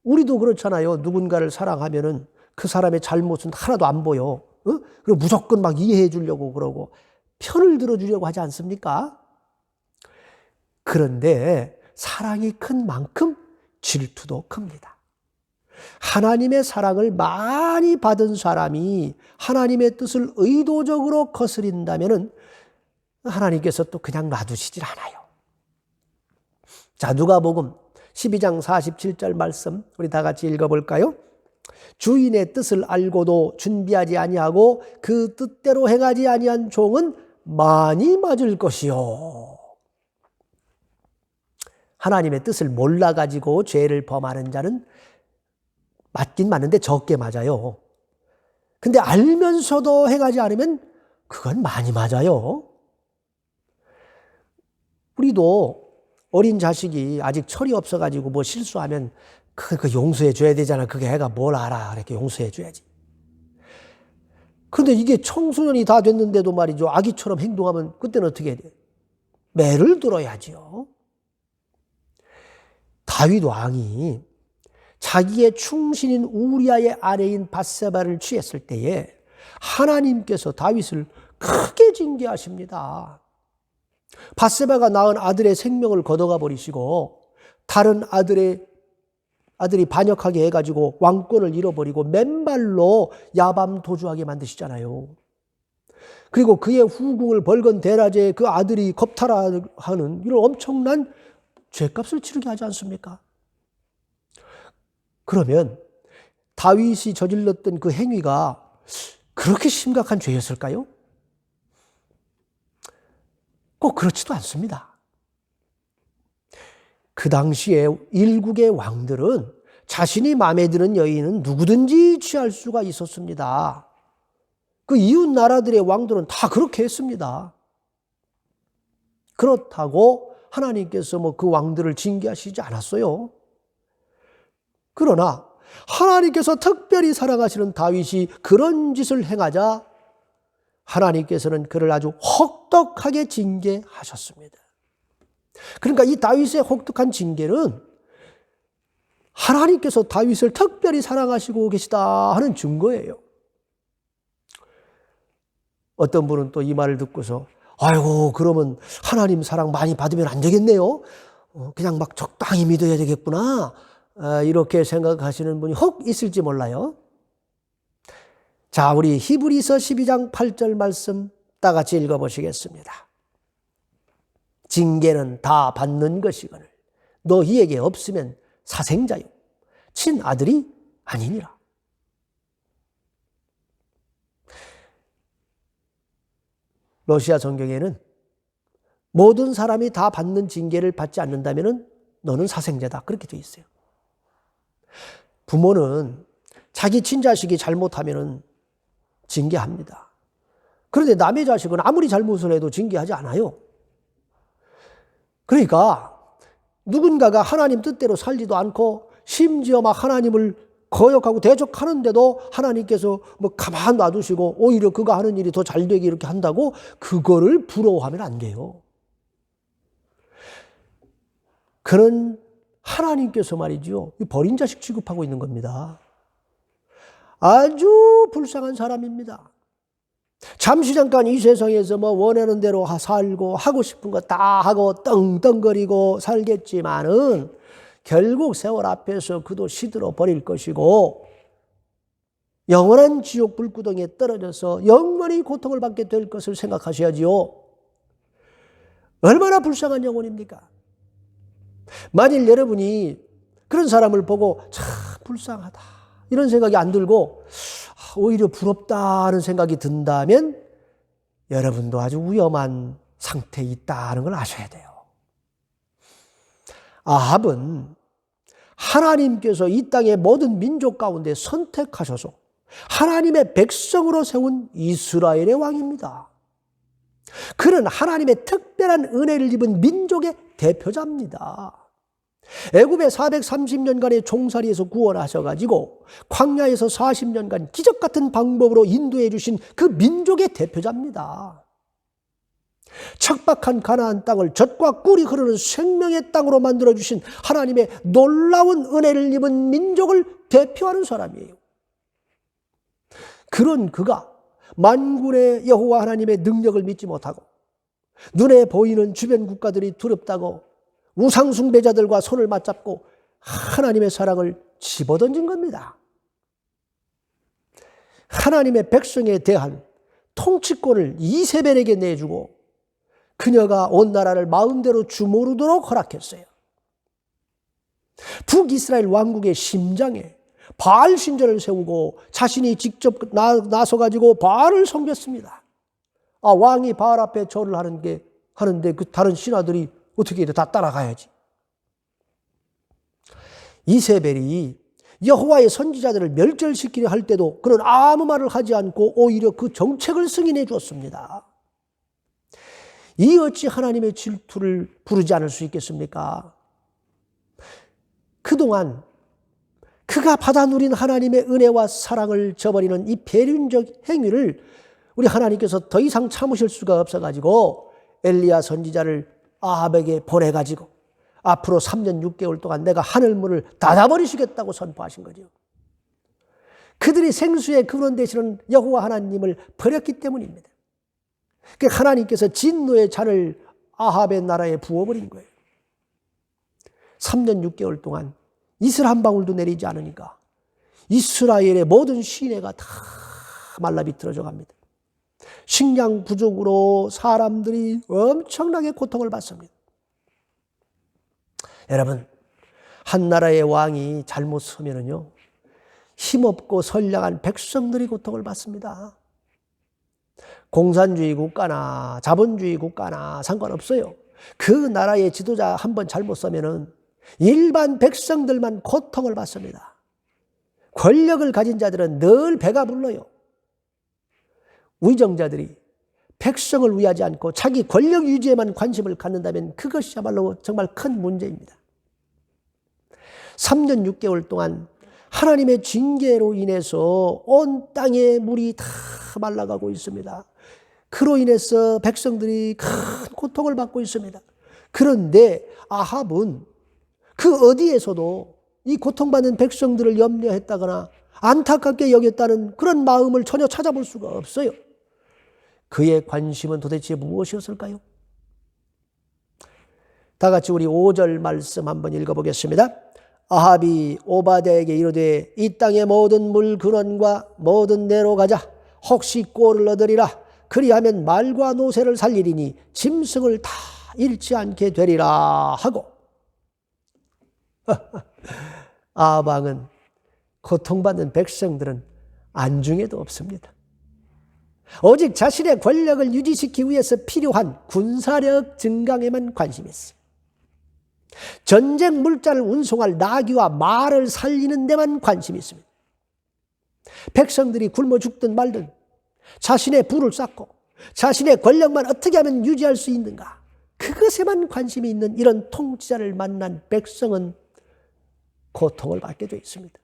S4: 우리도 그렇잖아요. 누군가를 사랑하면은 그 사람의 잘못은 하나도 안 보여. 그리고 무조건 막 이해해 주려고 그러고 편을 들어주려고 하지 않습니까? 그런데 사랑이 큰 만큼 질투도 큽니다. 하나님의 사랑을 많이 받은 사람이 하나님의 뜻을 의도적으로 거스린다면 하나님께서 또 그냥 놔두시질 않아요. 자, 누가복음 12장 47절 말씀 우리 다 같이 읽어볼까요? 주인의 뜻을 알고도 준비하지 아니하고 그 뜻대로 행하지 아니한 종은 많이 맞을 것이요. 하나님의 뜻을 몰라가지고 죄를 범하는 자는 맞긴 맞는데 적게 맞아요. 근데 알면서도 행하지 않으면 그건 많이 맞아요. 우리도 어린 자식이 아직 철이 없어가지고 뭐 실수하면 그 용서해 줘야 되잖아. 그게 애가 뭘 알아. 이렇게 용서해 줘야지. 그런데 이게 청소년이 다 됐는데도 말이죠. 아기처럼 행동하면 그때는 어떻게 해야 돼? 매를 들어야지요. 다윗 왕이 자기의 충신인 우리아의 아내인 밧세바를 취했을 때에 하나님께서 다윗을 크게 징계하십니다. 밧세바가 낳은 아들의 생명을 걷어가 버리시고 다른 아들이 반역하게 해가지고 왕권을 잃어버리고 맨발로 야밤 도주하게 만드시잖아요. 그리고 그의 후궁을 벌건 대낮에 그 아들이 겁탈하는 이런 엄청난 죄값을 치르게 하지 않습니까? 그러면 다윗이 저질렀던 그 행위가 그렇게 심각한 죄였을까요? 꼭 그렇지도 않습니다. 그 당시에 일국의 왕들은 자신이 마음에 드는 여인은 누구든지 취할 수가 있었습니다. 그 이웃 나라들의 왕들은 다 그렇게 했습니다. 그렇다고 하나님께서 그 왕들을 징계하시지 않았어요. 그러나 하나님께서 특별히 사랑하시는 다윗이 그런 짓을 행하자 하나님께서는 그를 아주 혹독하게 징계하셨습니다. 그러니까 이 다윗의 혹독한 징계는 하나님께서 다윗을 특별히 사랑하시고 계시다 하는 증거예요. 어떤 분은 또 이 말을 듣고서 아이고 그러면 하나님 사랑 많이 받으면 안 되겠네요. 그냥 막 적당히 믿어야 되겠구나. 이렇게 생각하시는 분이 혹 있을지 몰라요. 자, 우리 히브리서 12장 8절 말씀 다 같이 읽어보시겠습니다. 징계는 다 받는 것이거늘 너희에게 없으면 사생자요 친아들이 아니니라. 러시아 성경에는 모든 사람이 다 받는 징계를 받지 않는다면 너는 사생자다 그렇게 되어 있어요. 부모는 자기 친자식이 잘못하면 징계합니다. 그런데 남의 자식은 아무리 잘못을 해도 징계하지 않아요. 그러니까 누군가가 하나님 뜻대로 살지도 않고 심지어 막 하나님을 거역하고 대적하는데도 하나님께서 가만 놔두시고 오히려 그가 하는 일이 더 잘되게 이렇게 한다고 그거를 부러워하면 안 돼요. 그는 하나님께서 말이죠. 버린 자식 취급하고 있는 겁니다. 아주 불쌍한 사람입니다. 잠시 잠깐 이 세상에서 원하는 대로 살고 하고 싶은 거 다 하고 떵떵거리고 살겠지만은 결국 세월 앞에서 그도 시들어 버릴 것이고 영원한 지옥 불구덩이에 떨어져서 영원히 고통을 받게 될 것을 생각하셔야지요. 얼마나 불쌍한 영혼입니까? 만일 여러분이 그런 사람을 보고 참 불쌍하다 이런 생각이 안 들고 오히려 부럽다는 생각이 든다면 여러분도 아주 위험한 상태에 있다는 걸 아셔야 돼요. 아합은 하나님께서 이 땅의 모든 민족 가운데 선택하셔서 하나님의 백성으로 세운 이스라엘의 왕입니다. 그는 하나님의 특별한 은혜를 입은 민족의 대표자입니다. 애굽에 430년간의 종살이에서 구원하셔가지고 광야에서 40년간 기적 같은 방법으로 인도해 주신 그 민족의 대표자입니다. 척박한 가나안 땅을 젖과 꿀이 흐르는 생명의 땅으로 만들어주신 하나님의 놀라운 은혜를 입은 민족을 대표하는 사람이에요. 그런 그가 만군의 여호와 하나님의 능력을 믿지 못하고 눈에 보이는 주변 국가들이 두렵다고 우상숭배자들과 손을 맞잡고 하나님의 사랑을 집어던진 겁니다. 하나님의 백성에 대한 통치권을 이세벨에게 내주고 그녀가 온 나라를 마음대로 주무르도록 허락했어요. 북이스라엘 왕국의 심장에 바알 신전을 세우고 자신이 직접 나서가지고 바알을 섬겼습니다. 왕이 바알 앞에 절을 하는데 그 다른 신하들이 어떻게 해야 돼? 다 따라가야지. 이세벨이 여호와의 선지자들을 멸절시키려 할 때도 그는 아무 말을 하지 않고 오히려 그 정책을 승인해 주었습니다. 이 어찌 하나님의 질투를 부르지 않을 수 있겠습니까? 그동안 그가 받아 누린 하나님의 은혜와 사랑을 저버리는 이 배륜적 행위를 우리 하나님께서 더 이상 참으실 수가 없어가지고 엘리야 선지자를 아합에게 보내가지고 앞으로 3년 6개월 동안 내가 하늘문을 닫아버리시겠다고 선포하신 거죠. 그들이 생수의 근원 되시는 여호와 하나님을 버렸기 때문입니다. 그러니까 하나님께서 진노의 잔을 아합의 나라에 부어버린 거예요. 3년 6개월 동안 이슬 한 방울도 내리지 않으니까 이스라엘의 모든 시내가 다 말라비틀어져 갑니다. 식량 부족으로 사람들이 엄청나게 고통을 받습니다. 여러분, 한 나라의 왕이 잘못 서면은요, 힘없고 선량한 백성들이 고통을 받습니다. 공산주의 국가나 자본주의 국가나 상관없어요. 그 나라의 지도자 한번 잘못 서면은 일반 백성들만 고통을 받습니다. 권력을 가진 자들은 늘 배가 불러요. 위정자들이 백성을 위하지 않고 자기 권력 유지에만 관심을 갖는다면 그것이야말로 정말 큰 문제입니다. 3년 6개월 동안 하나님의 징계로 인해서 온 땅의 물이 다 말라가고 있습니다. 그로 인해서 백성들이 큰 고통을 받고 있습니다. 그런데 아합은 그 어디에서도 이 고통받는 백성들을 염려했다거나 안타깝게 여겼다는 그런 마음을 전혀 찾아볼 수가 없어요. 그의 관심은 도대체 무엇이었을까요? 다 같이 우리 5절 말씀 한번 읽어보겠습니다. 아합이 오바댜에게 이르되 이 땅의 모든 물 근원과 모든 내로 가자. 혹시 꼴을 얻으리라. 그리하면 말과 노새를 살리리니 짐승을 다 잃지 않게 되리라 하고 아합 왕은 고통받는 백성들은 안중에도 없습니다. 오직 자신의 권력을 유지시키기 위해서 필요한 군사력 증강에만 관심이 있어요. 전쟁 물자를 운송할 나귀와 말을 살리는 데만 관심이 있습니다. 백성들이 굶어 죽든 말든 자신의 부를 쌓고 자신의 권력만 어떻게 하면 유지할 수 있는가, 그것에만 관심이 있는 이런 통치자를 만난 백성은 고통을 받게 되어 있습니다.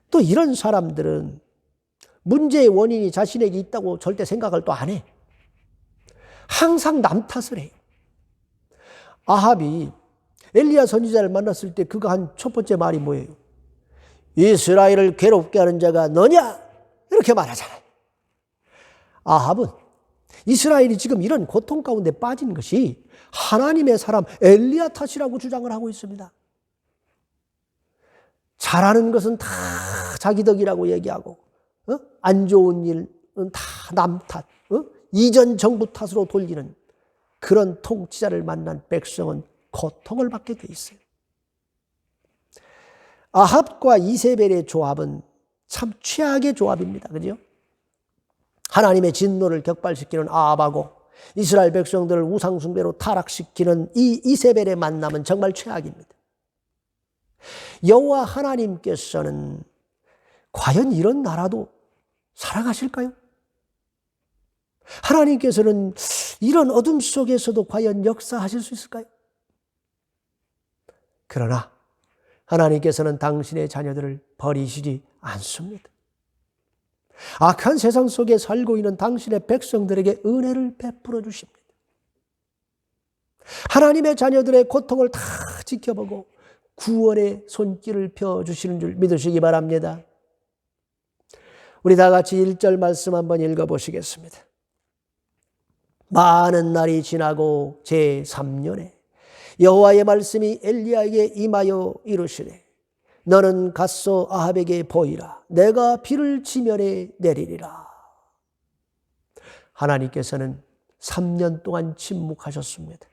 S4: 또 이런 사람들은 문제의 원인이 자신에게 있다고 절대 생각을 또 안 해. 항상 남 탓을 해요. 아합이 엘리야 선지자를 만났을 때 그가 한 첫 번째 말이 뭐예요? 이스라엘을 괴롭게 하는 자가 너냐? 이렇게 말하잖아요. 아합은 이스라엘이 지금 이런 고통 가운데 빠진 것이 하나님의 사람 엘리야 탓이라고 주장을 하고 있습니다. 잘하는 것은 다 자기 덕이라고 얘기하고 안 좋은 일은 다 남 탓, 이전 정부 탓으로 돌리는 그런 통치자를 만난 백성은 고통을 받게 돼 있어요. 아합과 이세벨의 조합은 참 최악의 조합입니다. 그죠? 하나님의 진노를 격발시키는 아합하고 이스라엘 백성들을 우상숭배로 타락시키는 이 이세벨의 만남은 정말 최악입니다. 여호와 하나님께서는 과연 이런 나라도 사랑하실까요? 하나님께서는 이런 어둠 속에서도 과연 역사하실 수 있을까요? 그러나 하나님께서는 당신의 자녀들을 버리시지 않습니다. 악한 세상 속에 살고 있는 당신의 백성들에게 은혜를 베풀어 주십니다. 하나님의 자녀들의 고통을 다 지켜보고 구원의 손길을 펴주시는 줄 믿으시기 바랍니다. 우리 다 같이 1절 말씀 한번 읽어보시겠습니다. 많은 날이 지나고 제3년에 여호와의 말씀이 엘리야에게 임하여 이르시되 너는 갓소 아합에게 보이라. 내가 비를 지면에 내리리라. 하나님께서는 3년 동안 침묵하셨습니다.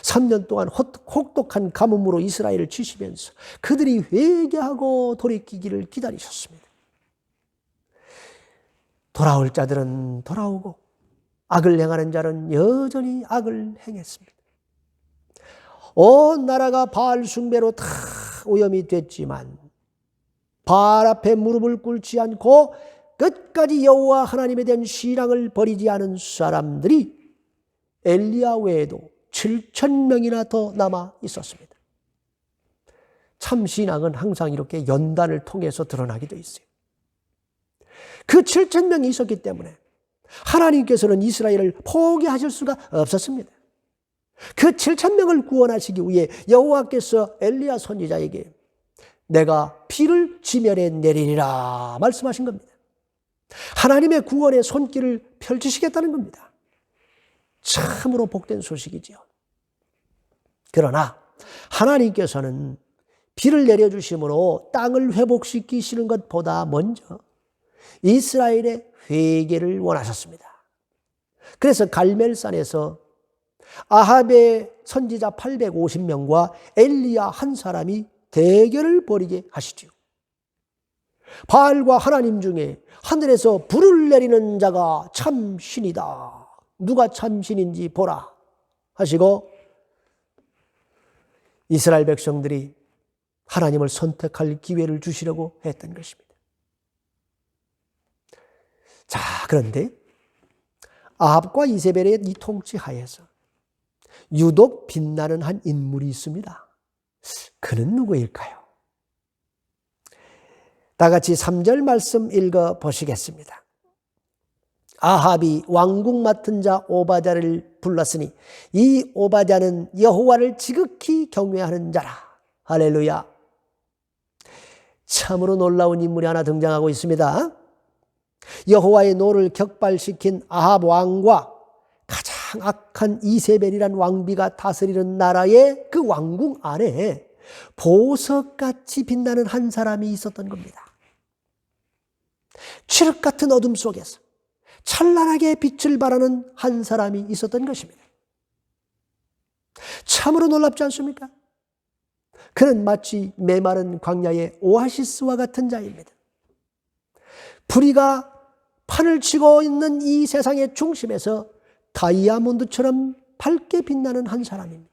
S4: 3년 동안 혹독한 가뭄으로 이스라엘을 치시면서 그들이 회개하고 돌이키기를 기다리셨습니다. 돌아올 자들은 돌아오고 악을 행하는 자는 여전히 악을 행했습니다. 온 나라가 바알 숭배로 다 오염이 됐지만 바알 앞에 무릎을 꿇지 않고 끝까지 여호와 하나님에 대한 신앙을 버리지 않은 사람들이 엘리야 외에도 7,000명이나 더 남아 있었습니다. 참 신앙은 항상 이렇게 연단을 통해서 드러나게 돼 있어요. 그 7,000명이 있었기 때문에 하나님께서는 이스라엘을 포기하실 수가 없었습니다. 그 7,000명을 구원하시기 위해 여호와께서 엘리야 선지자에게 내가 비를 지면에 내리리라 말씀하신 겁니다. 하나님의 구원의 손길을 펼치시겠다는 겁니다. 참으로 복된 소식이지요. 그러나 하나님께서는 비를 내려주심으로 땅을 회복시키시는 것보다 먼저 이스라엘의 회개를 원하셨습니다. 그래서 갈멜산에서 아합의 선지자 850명과 엘리야 한 사람이 대결을 벌이게 하시죠. 바알과 하나님 중에 하늘에서 불을 내리는 자가 참 신이다. 누가 참 신인지 보라 하시고 이스라엘 백성들이 하나님을 선택할 기회를 주시려고 했던 것입니다. 자, 그런데 아합과 이세벨의 이 통치하에서 유독 빛나는 한 인물이 있습니다. 그는 누구일까요? 다 같이 3절 말씀 읽어 보시겠습니다. 아합이 왕궁 맡은 자 오바댜를 불렀으니 이 오바댜는 여호와를 지극히 경외하는 자라. 할렐루야. 참으로 놀라운 인물이 하나 등장하고 있습니다. 여호와의 노를 격발시킨 아합 왕과 가장 악한 이세벨이란 왕비가 다스리는 나라의 그 왕궁 안에 보석같이 빛나는 한 사람이 있었던 겁니다. 칠흑 같은 어둠 속에서 찬란하게 빛을 발하는 한 사람이 있었던 것입니다. 참으로 놀랍지 않습니까? 그는 마치 메마른 광야의 오아시스와 같은 자입니다. 불의가 판을 치고 있는 이 세상의 중심에서 다이아몬드처럼 밝게 빛나는 한 사람입니다.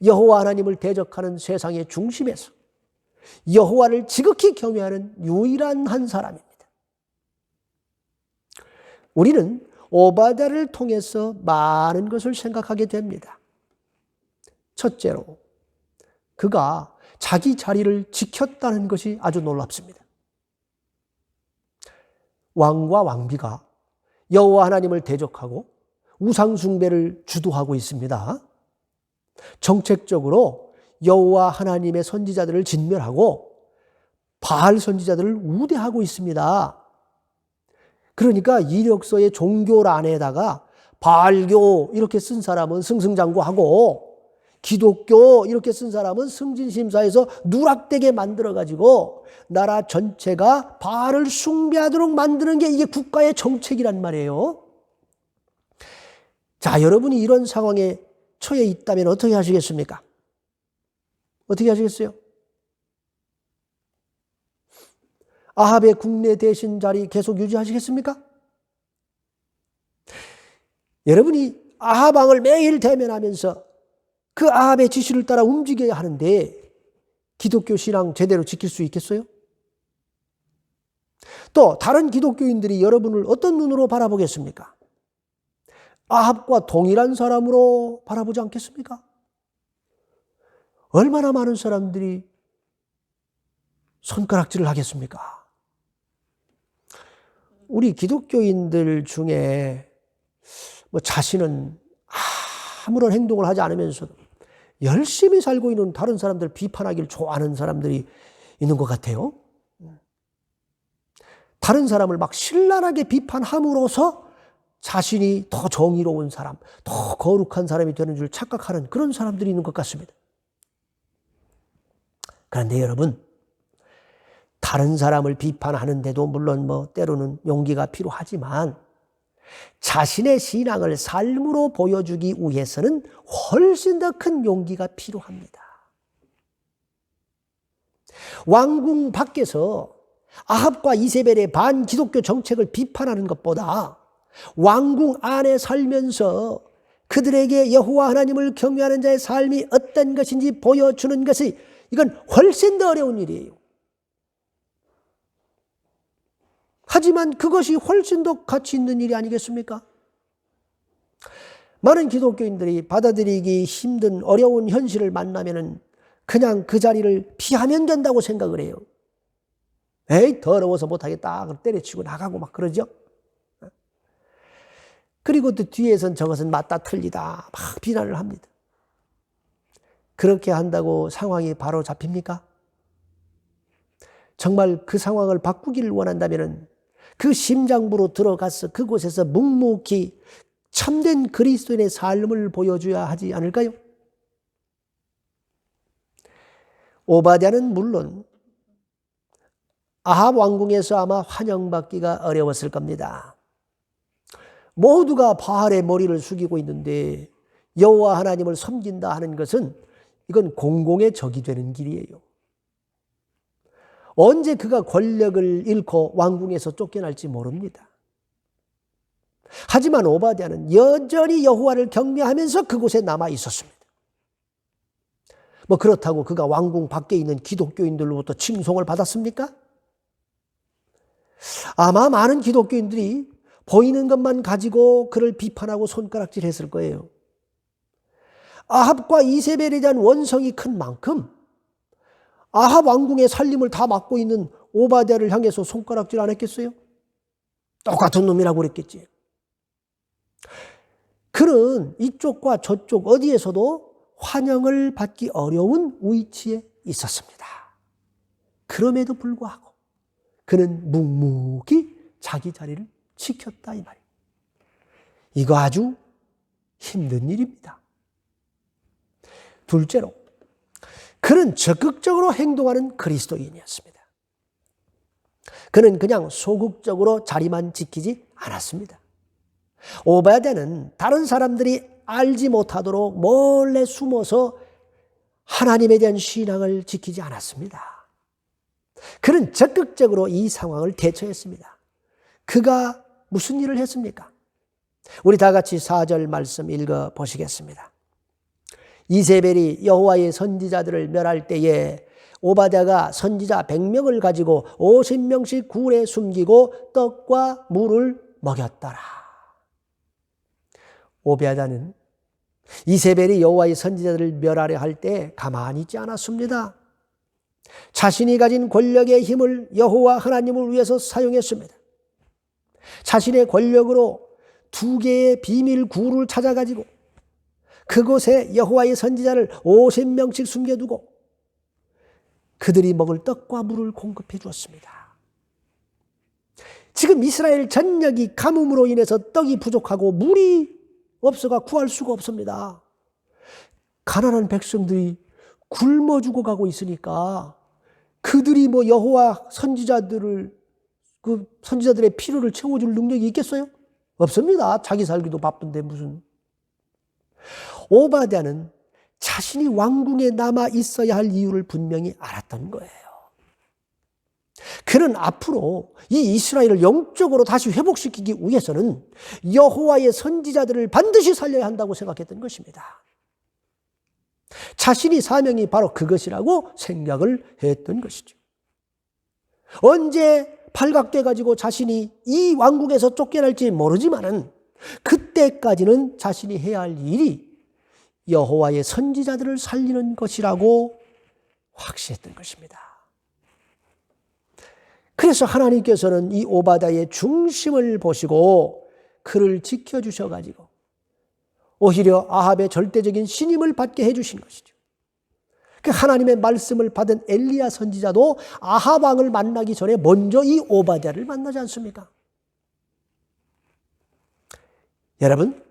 S4: 여호와 하나님을 대적하는 세상의 중심에서 여호와를 지극히 경외하는 유일한 한 사람입니다. 우리는 오바댜를 통해서 많은 것을 생각하게 됩니다. 첫째로 그가 자기 자리를 지켰다는 것이 아주 놀랍습니다. 왕과 왕비가 여호와 하나님을 대적하고 우상 숭배를 주도하고 있습니다. 정책적으로 여호와 하나님의 선지자들을 진멸하고 바알 선지자들을 우대하고 있습니다. 그러니까 이력서의 종교란에다가 바알교 이렇게 쓴 사람은 승승장구하고 기독교 이렇게 쓴 사람은 승진심사에서 누락되게 만들어가지고 나라 전체가 바알을 숭배하도록 만드는 게 이게 국가의 정책이란 말이에요. 자, 여러분이 이런 상황에 처해 있다면 어떻게 하시겠습니까? 어떻게 하시겠어요? 아합의 국내 대신 자리 계속 유지하시겠습니까? 여러분이 아합 왕을 매일 대면하면서 그 아합의 지시를 따라 움직여야 하는데 기독교 신앙 제대로 지킬 수 있겠어요? 또 다른 기독교인들이 여러분을 어떤 눈으로 바라보겠습니까? 아합과 동일한 사람으로 바라보지 않겠습니까? 얼마나 많은 사람들이 손가락질을 하겠습니까? 우리 기독교인들 중에 자신은 아무런 행동을 하지 않으면서도 열심히 살고 있는 다른 사람들 비판하기를 좋아하는 사람들이 있는 것 같아요. 다른 사람을 막 신랄하게 비판함으로써 자신이 더 정의로운 사람, 더 거룩한 사람이 되는 줄 착각하는 그런 사람들이 있는 것 같습니다. 그런데 여러분, 다른 사람을 비판하는데도 물론 때로는 용기가 필요하지만 자신의 신앙을 삶으로 보여주기 위해서는 훨씬 더 큰 용기가 필요합니다. 왕궁 밖에서 아합과 이세벨의 반기독교 정책을 비판하는 것보다 왕궁 안에 살면서 그들에게 여호와 하나님을 경외하는 자의 삶이 어떤 것인지 보여주는 것이 이건 훨씬 더 어려운 일이에요. 하지만 그것이 훨씬 더 가치 있는 일이 아니겠습니까? 많은 기독교인들이 받아들이기 힘든 어려운 현실을 만나면은 그냥 그 자리를 피하면 된다고 생각을 해요. 에이, 더러워서 못하겠다. 그럼 때려치고 나가고 막 그러죠. 그리고 또 뒤에선 저것은 맞다 틀리다 막 비난을 합니다. 그렇게 한다고 상황이 바로 잡힙니까? 정말 그 상황을 바꾸기를 원한다면 그 심장부로 들어가서 그곳에서 묵묵히 참된 그리스도인의 삶을 보여줘야 하지 않을까요? 오바댜는 물론 아합 왕궁에서 아마 환영받기가 어려웠을 겁니다. 모두가 바알의 머리를 숙이고 있는데 여호와 하나님을 섬긴다 하는 것은 이건 공공의 적이 되는 길이에요. 언제 그가 권력을 잃고 왕궁에서 쫓겨날지 모릅니다. 하지만 오바댜는 여전히 여호와를 경외하면서 그곳에 남아 있었습니다. 뭐 그렇다고 그가 왕궁 밖에 있는 기독교인들로부터 칭송을 받았습니까? 아마 많은 기독교인들이 보이는 것만 가지고 그를 비판하고 손가락질했을 거예요. 아합과 이세벨에 대한 원성이 큰 만큼 아합 왕궁의 살림을 다 맡고 있는 오바댜를 향해서 손가락질 안 했겠어요? 똑같은 놈이라고 그랬겠지. 그는 이쪽과 저쪽 어디에서도 환영을 받기 어려운 위치에 있었습니다. 그럼에도 불구하고 그는 묵묵히 자기 자리를 지켰다 이 말이에요. 이거 아주 힘든 일입니다. 둘째로 그는 적극적으로 행동하는 그리스도인이었습니다. 그는 그냥 소극적으로 자리만 지키지 않았습니다. 오바댜는 다른 사람들이 알지 못하도록 몰래 숨어서 하나님에 대한 신앙을 지키지 않았습니다. 그는 적극적으로 이 상황을 대처했습니다. 그가 무슨 일을 했습니까? 우리 다 같이 4절 말씀 읽어 보시겠습니다. 이세벨이 여호와의 선지자들을 멸할 때에 오바댜가 선지자 100명을 가지고 50명씩 굴에 숨기고 떡과 물을 먹였더라. 오바댜는 이세벨이 여호와의 선지자들을 멸하려 할 때 가만히 있지 않았습니다. 자신이 가진 권력의 힘을 여호와 하나님을 위해서 사용했습니다. 자신의 권력으로 2개의 비밀 굴을 찾아가지고 그곳에 여호와의 선지자를 50명씩 숨겨두고 그들이 먹을 떡과 물을 공급해 주었습니다. 지금 이스라엘 전역이 가뭄으로 인해서 떡이 부족하고 물이 없어가 구할 수가 없습니다. 가난한 백성들이 굶어 죽어가고 있으니까 그들이 뭐 여호와 선지자들을 그 선지자들의 필요를 채워줄 능력이 있겠어요? 없습니다. 자기 살기도 바쁜데 무슨. 오바댜는 자신이 왕궁에 남아 있어야 할 이유를 분명히 알았던 거예요. 그는 앞으로 이 이스라엘을 영적으로 다시 회복시키기 위해서는 여호와의 선지자들을 반드시 살려야 한다고 생각했던 것입니다. 자신이 사명이 바로 그것이라고 생각을 했던 것이죠. 언제 발각돼 가지고 자신이 이 왕국에서 쫓겨날지 모르지만은 그때까지는 자신이 해야 할 일이 여호와의 선지자들을 살리는 것이라고 확신했던 것입니다. 그래서 하나님께서는 이 오바댜의 중심을 보시고 그를 지켜주셔 가지고 오히려 아합의 절대적인 신임을 받게 해주신 것이죠. 하나님의 말씀을 받은 엘리야 선지자도 아합 왕을 만나기 전에 먼저 이 오바댜를 만나지 않습니까? 여러분,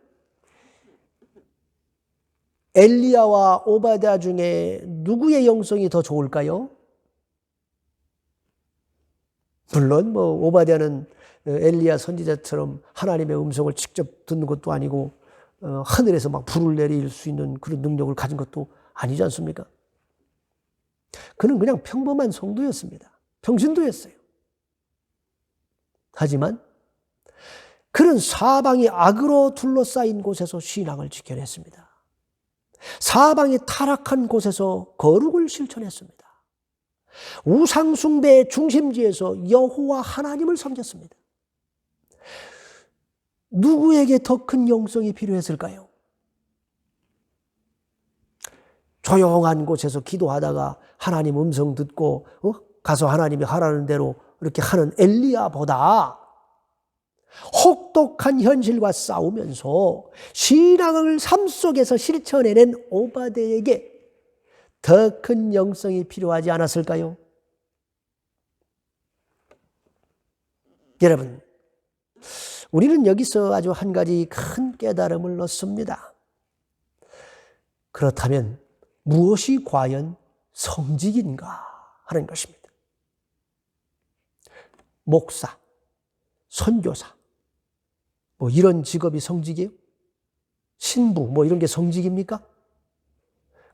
S4: 엘리야와 오바댜 중에 누구의 영성이 더 좋을까요? 물론 뭐 오바댜는 엘리야 선지자처럼 하나님의 음성을 직접 듣는 것도 아니고 하늘에서 막 불을 내릴 수 있는 그런 능력을 가진 것도 아니지 않습니까? 그는 그냥 평범한 성도였습니다. 평신도였어요. 하지만 그는 사방이 악으로 둘러싸인 곳에서 신앙을 지켜냈습니다. 사방이 타락한 곳에서 거룩을 실천했습니다. 우상숭배의 중심지에서 여호와 하나님을 섬겼습니다. 누구에게 더 큰 영성이 필요했을까요? 조용한 곳에서 기도하다가 하나님 음성 듣고 가서 하나님이 하라는 대로 이렇게 하는 엘리야보다 혹독한 현실과 싸우면서 신앙을 삶 속에서 실천해낸 오바댜에게 더 큰 영성이 필요하지 않았을까요? 여러분, 우리는 여기서 아주 한 가지 큰 깨달음을 얻습니다. 그렇다면 무엇이 과연 성직인가 하는 것입니다. 목사, 선교사, 뭐 이런 직업이 성직이에요? 신부, 뭐 이런 게 성직입니까?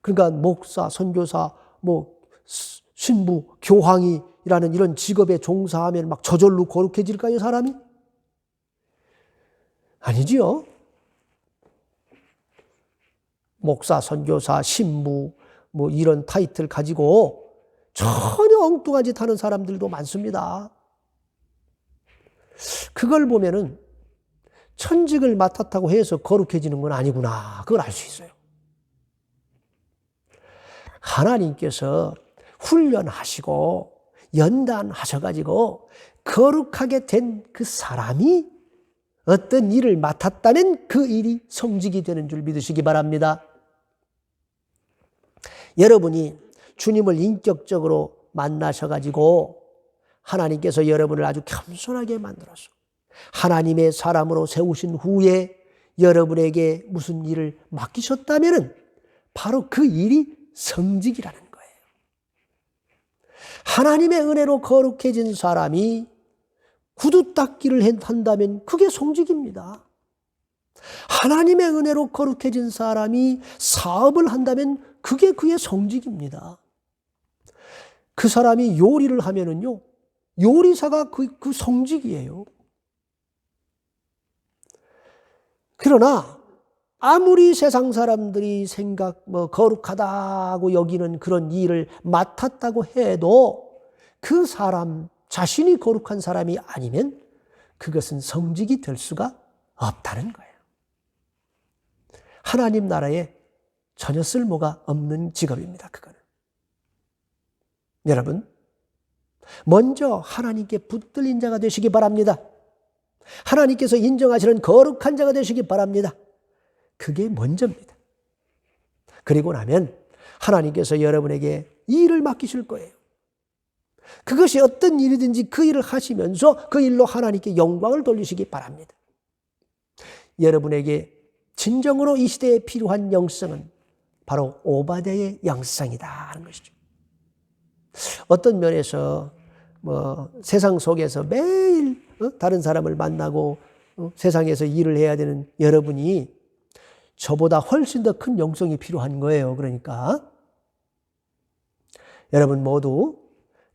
S4: 그러니까 목사, 선교사, 뭐 신부, 교황이라는 이런 직업에 종사하면 막 저절로 거룩해질까요, 사람이? 아니지요. 목사, 선교사, 신부, 뭐 이런 타이틀 가지고 전혀 엉뚱한 짓 하는 사람들도 많습니다. 그걸 보면은 천직을 맡았다고 해서 거룩해지는 건 아니구나. 그걸 알 수 있어요. 하나님께서 훈련하시고 연단하셔가지고 거룩하게 된 그 사람이 어떤 일을 맡았다면 그 일이 성직이 되는 줄 믿으시기 바랍니다. 여러분이 주님을 인격적으로 만나셔가지고 하나님께서 여러분을 아주 겸손하게 만들어서 하나님의 사람으로 세우신 후에 여러분에게 무슨 일을 맡기셨다면 바로 그 일이 성직이라는 거예요. 하나님의 은혜로 거룩해진 사람이 구두 닦기를 한다면 그게 성직입니다. 하나님의 은혜로 거룩해진 사람이 사업을 한다면 그게 그의 성직입니다. 그 사람이 요리를 하면은요, 요리사가 그 성직이에요. 그러나 아무리 세상 사람들이 거룩하다고 여기는 그런 일을 맡았다고 해도 그 사람 자신이 거룩한 사람이 아니면 그것은 성직이 될 수가 없다는 거예요. 하나님 나라에 전혀 쓸모가 없는 직업입니다. 그거는. 여러분, 먼저 하나님께 붙들린 자가 되시기 바랍니다. 하나님께서 인정하시는 거룩한 자가 되시기 바랍니다. 그게 먼저입니다. 그리고 나면 하나님께서 여러분에게 일을 맡기실 거예요. 그것이 어떤 일이든지 그 일을 하시면서 그 일로 하나님께 영광을 돌리시기 바랍니다. 여러분에게 진정으로 이 시대에 필요한 영성은 바로 오바댜의 영성이다 하는 것이죠. 어떤 면에서 세상 속에서 매일 다른 사람을 만나고 세상에서 일을 해야 되는 여러분이 저보다 훨씬 더 큰 영성이 필요한 거예요. 그러니까 여러분 모두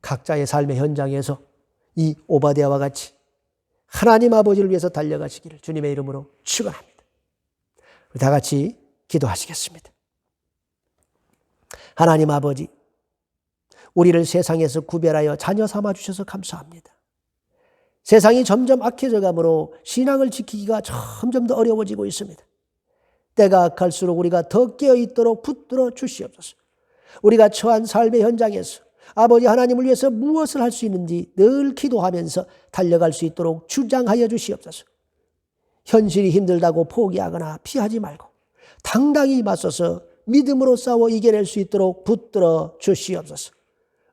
S4: 각자의 삶의 현장에서 이 오바댜와 같이 하나님 아버지를 위해서 달려가시기를 주님의 이름으로 축원합니다. 우리 다 같이 기도하시겠습니다. 하나님 아버지, 우리를 세상에서 구별하여 자녀 삼아 주셔서 감사합니다. 세상이 점점 악해져 가므로 신앙을 지키기가 점점 더 어려워지고 있습니다. 때가 갈수록 우리가 더 깨어있도록 붙들어 주시옵소서. 우리가 처한 삶의 현장에서 아버지 하나님을 위해서 무엇을 할 수 있는지 늘 기도하면서 달려갈 수 있도록 주장하여 주시옵소서. 현실이 힘들다고 포기하거나 피하지 말고 당당히 맞서서 믿음으로 싸워 이겨낼 수 있도록 붙들어 주시옵소서.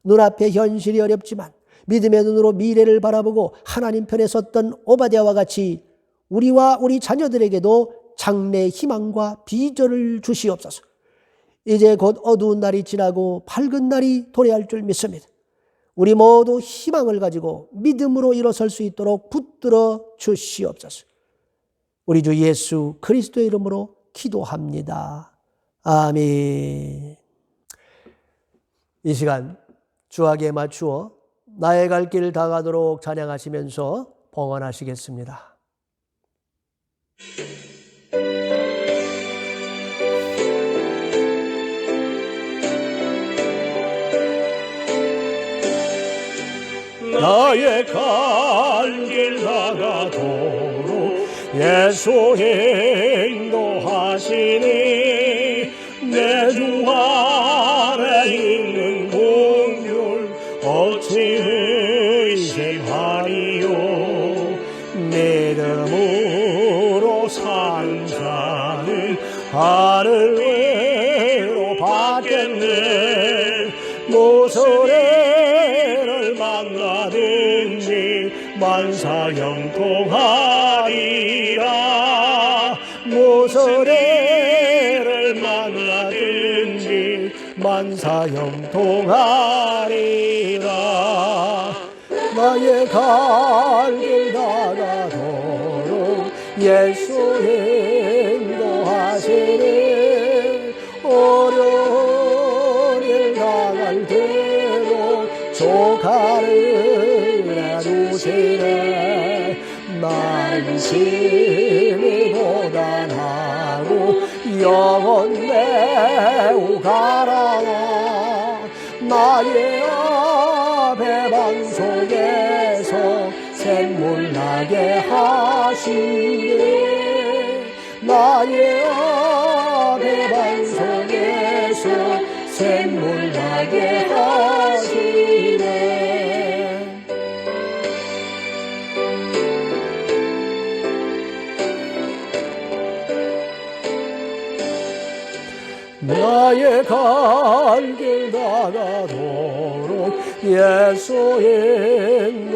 S4: 눈앞에 현실이 어렵지만 믿음의 눈으로 미래를 바라보고 하나님 편에 섰던 오바댜와 같이 우리와 우리 자녀들에게도 장래의 희망과 비전을 주시옵소서. 이제 곧 어두운 날이 지나고 밝은 날이 도래할 줄 믿습니다. 우리 모두 희망을 가지고 믿음으로 일어설 수 있도록 붙들어 주시옵소서. 우리 주 예수 그리스도의 이름으로 기도합니다. 아멘. 이 시간 주악에 맞추어 나의 갈 길 다가도록 찬양하시면서 봉헌하시겠습니다.
S1: 나의 갈 길 다가도록 예수 인도하시니 내 주 셈하리요 믿음으로 산 자는 하늘로 받겠네 모서리를 만나든지 만사 형통하리라 모서리를 만나든지 만사 형통하리라 나의 갈 길 다가도록 예수 인도하시네 어려운 일 당할 대로 조카를 내두시네 난심이 고단하고 영혼 매우 가라와 나의 앞에 방송에서 샘물 나게 하시네 나의 앞에 방송에서 샘물 나게 하시네 나의 갈 길 다가도록 예수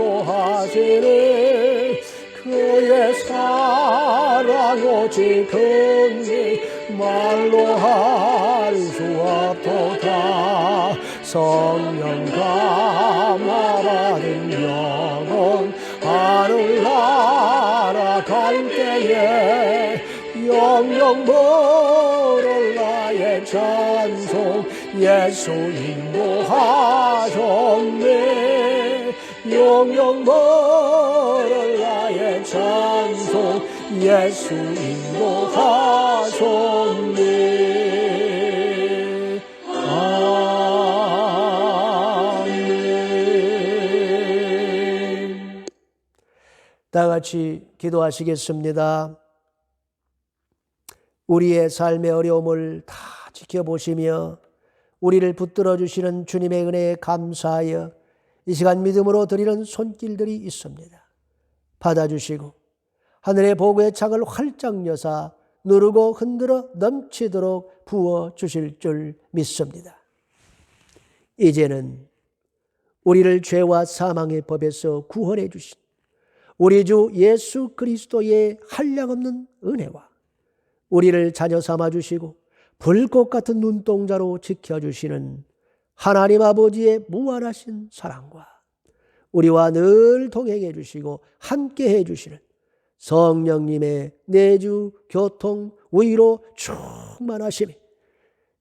S1: 인도하시네 그의 사랑 오직 큰지 말로 할 수 없도다 성령 감화받은 영혼 하늘나라 갈 때에 영영 모를 나의 찬송 예수 인도하셨네 영영 모를 나의 찬송 예수 인도하셨네 아멘 다 같이 기도하시겠습니다. 우리의 삶의 어려움을 다 지켜보시며 우리를 붙들어 주시는 주님의 은혜에 감사하여 이 시간 믿음으로 드리는 손길들이 있습니다. 받아주시고 하늘의 복의 창을 활짝 여사 누르고 흔들어 넘치도록 부어주실 줄 믿습니다. 이제는 우리를 죄와 사망의 법에서 구원해 주신 우리 주 예수 그리스도의 한량없는 은혜와 우리를 자녀 삼아주시고 불꽃 같은 눈동자로 지켜주시는 하나님 아버지의 무한하신 사랑과 우리와 늘 동행해 주시고 함께해 주시는 성령님의 내주, 교통, 위로 충만하심이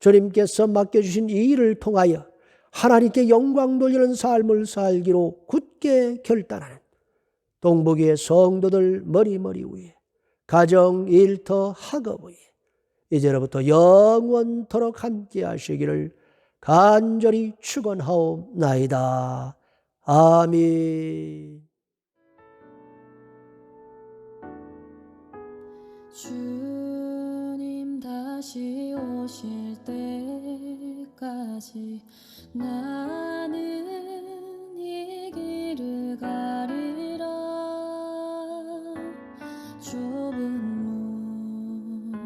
S1: 주님께서 맡겨주신 이 일을 통하여 하나님께 영광 돌리는 삶을 살기로 굳게 결단하는 동북의 성도들 머리 위에 가정, 일터, 학업 위에 이제로부터 영원토록 함께 하시기를 간절히 축원하옵나이다. 아멘.
S5: 주님 다시 오실 때까지 나는 이 길을 가리라. 좁은 문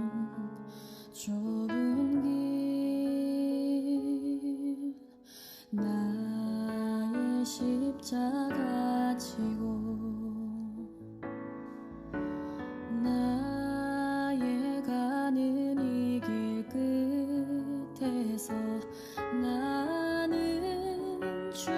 S5: 좁은 길 나의 십자가 지고 나의 가는 이 길 끝에서 나는 주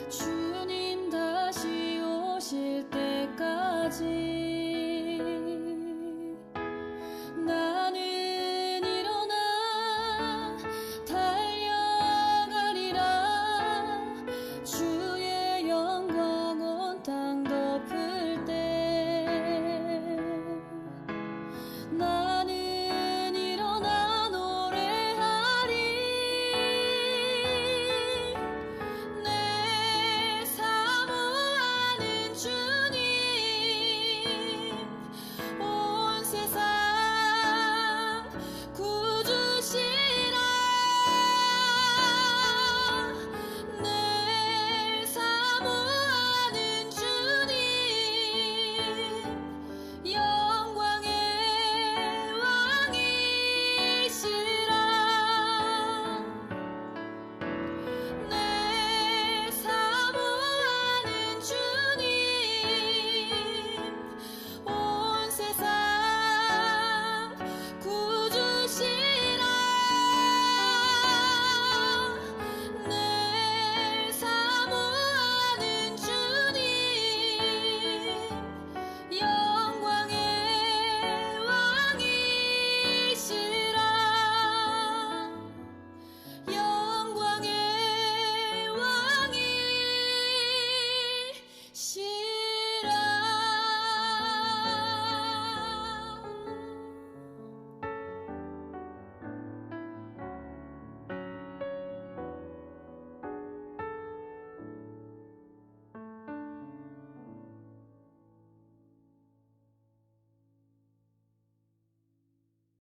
S5: 주님 다시 오실 때까지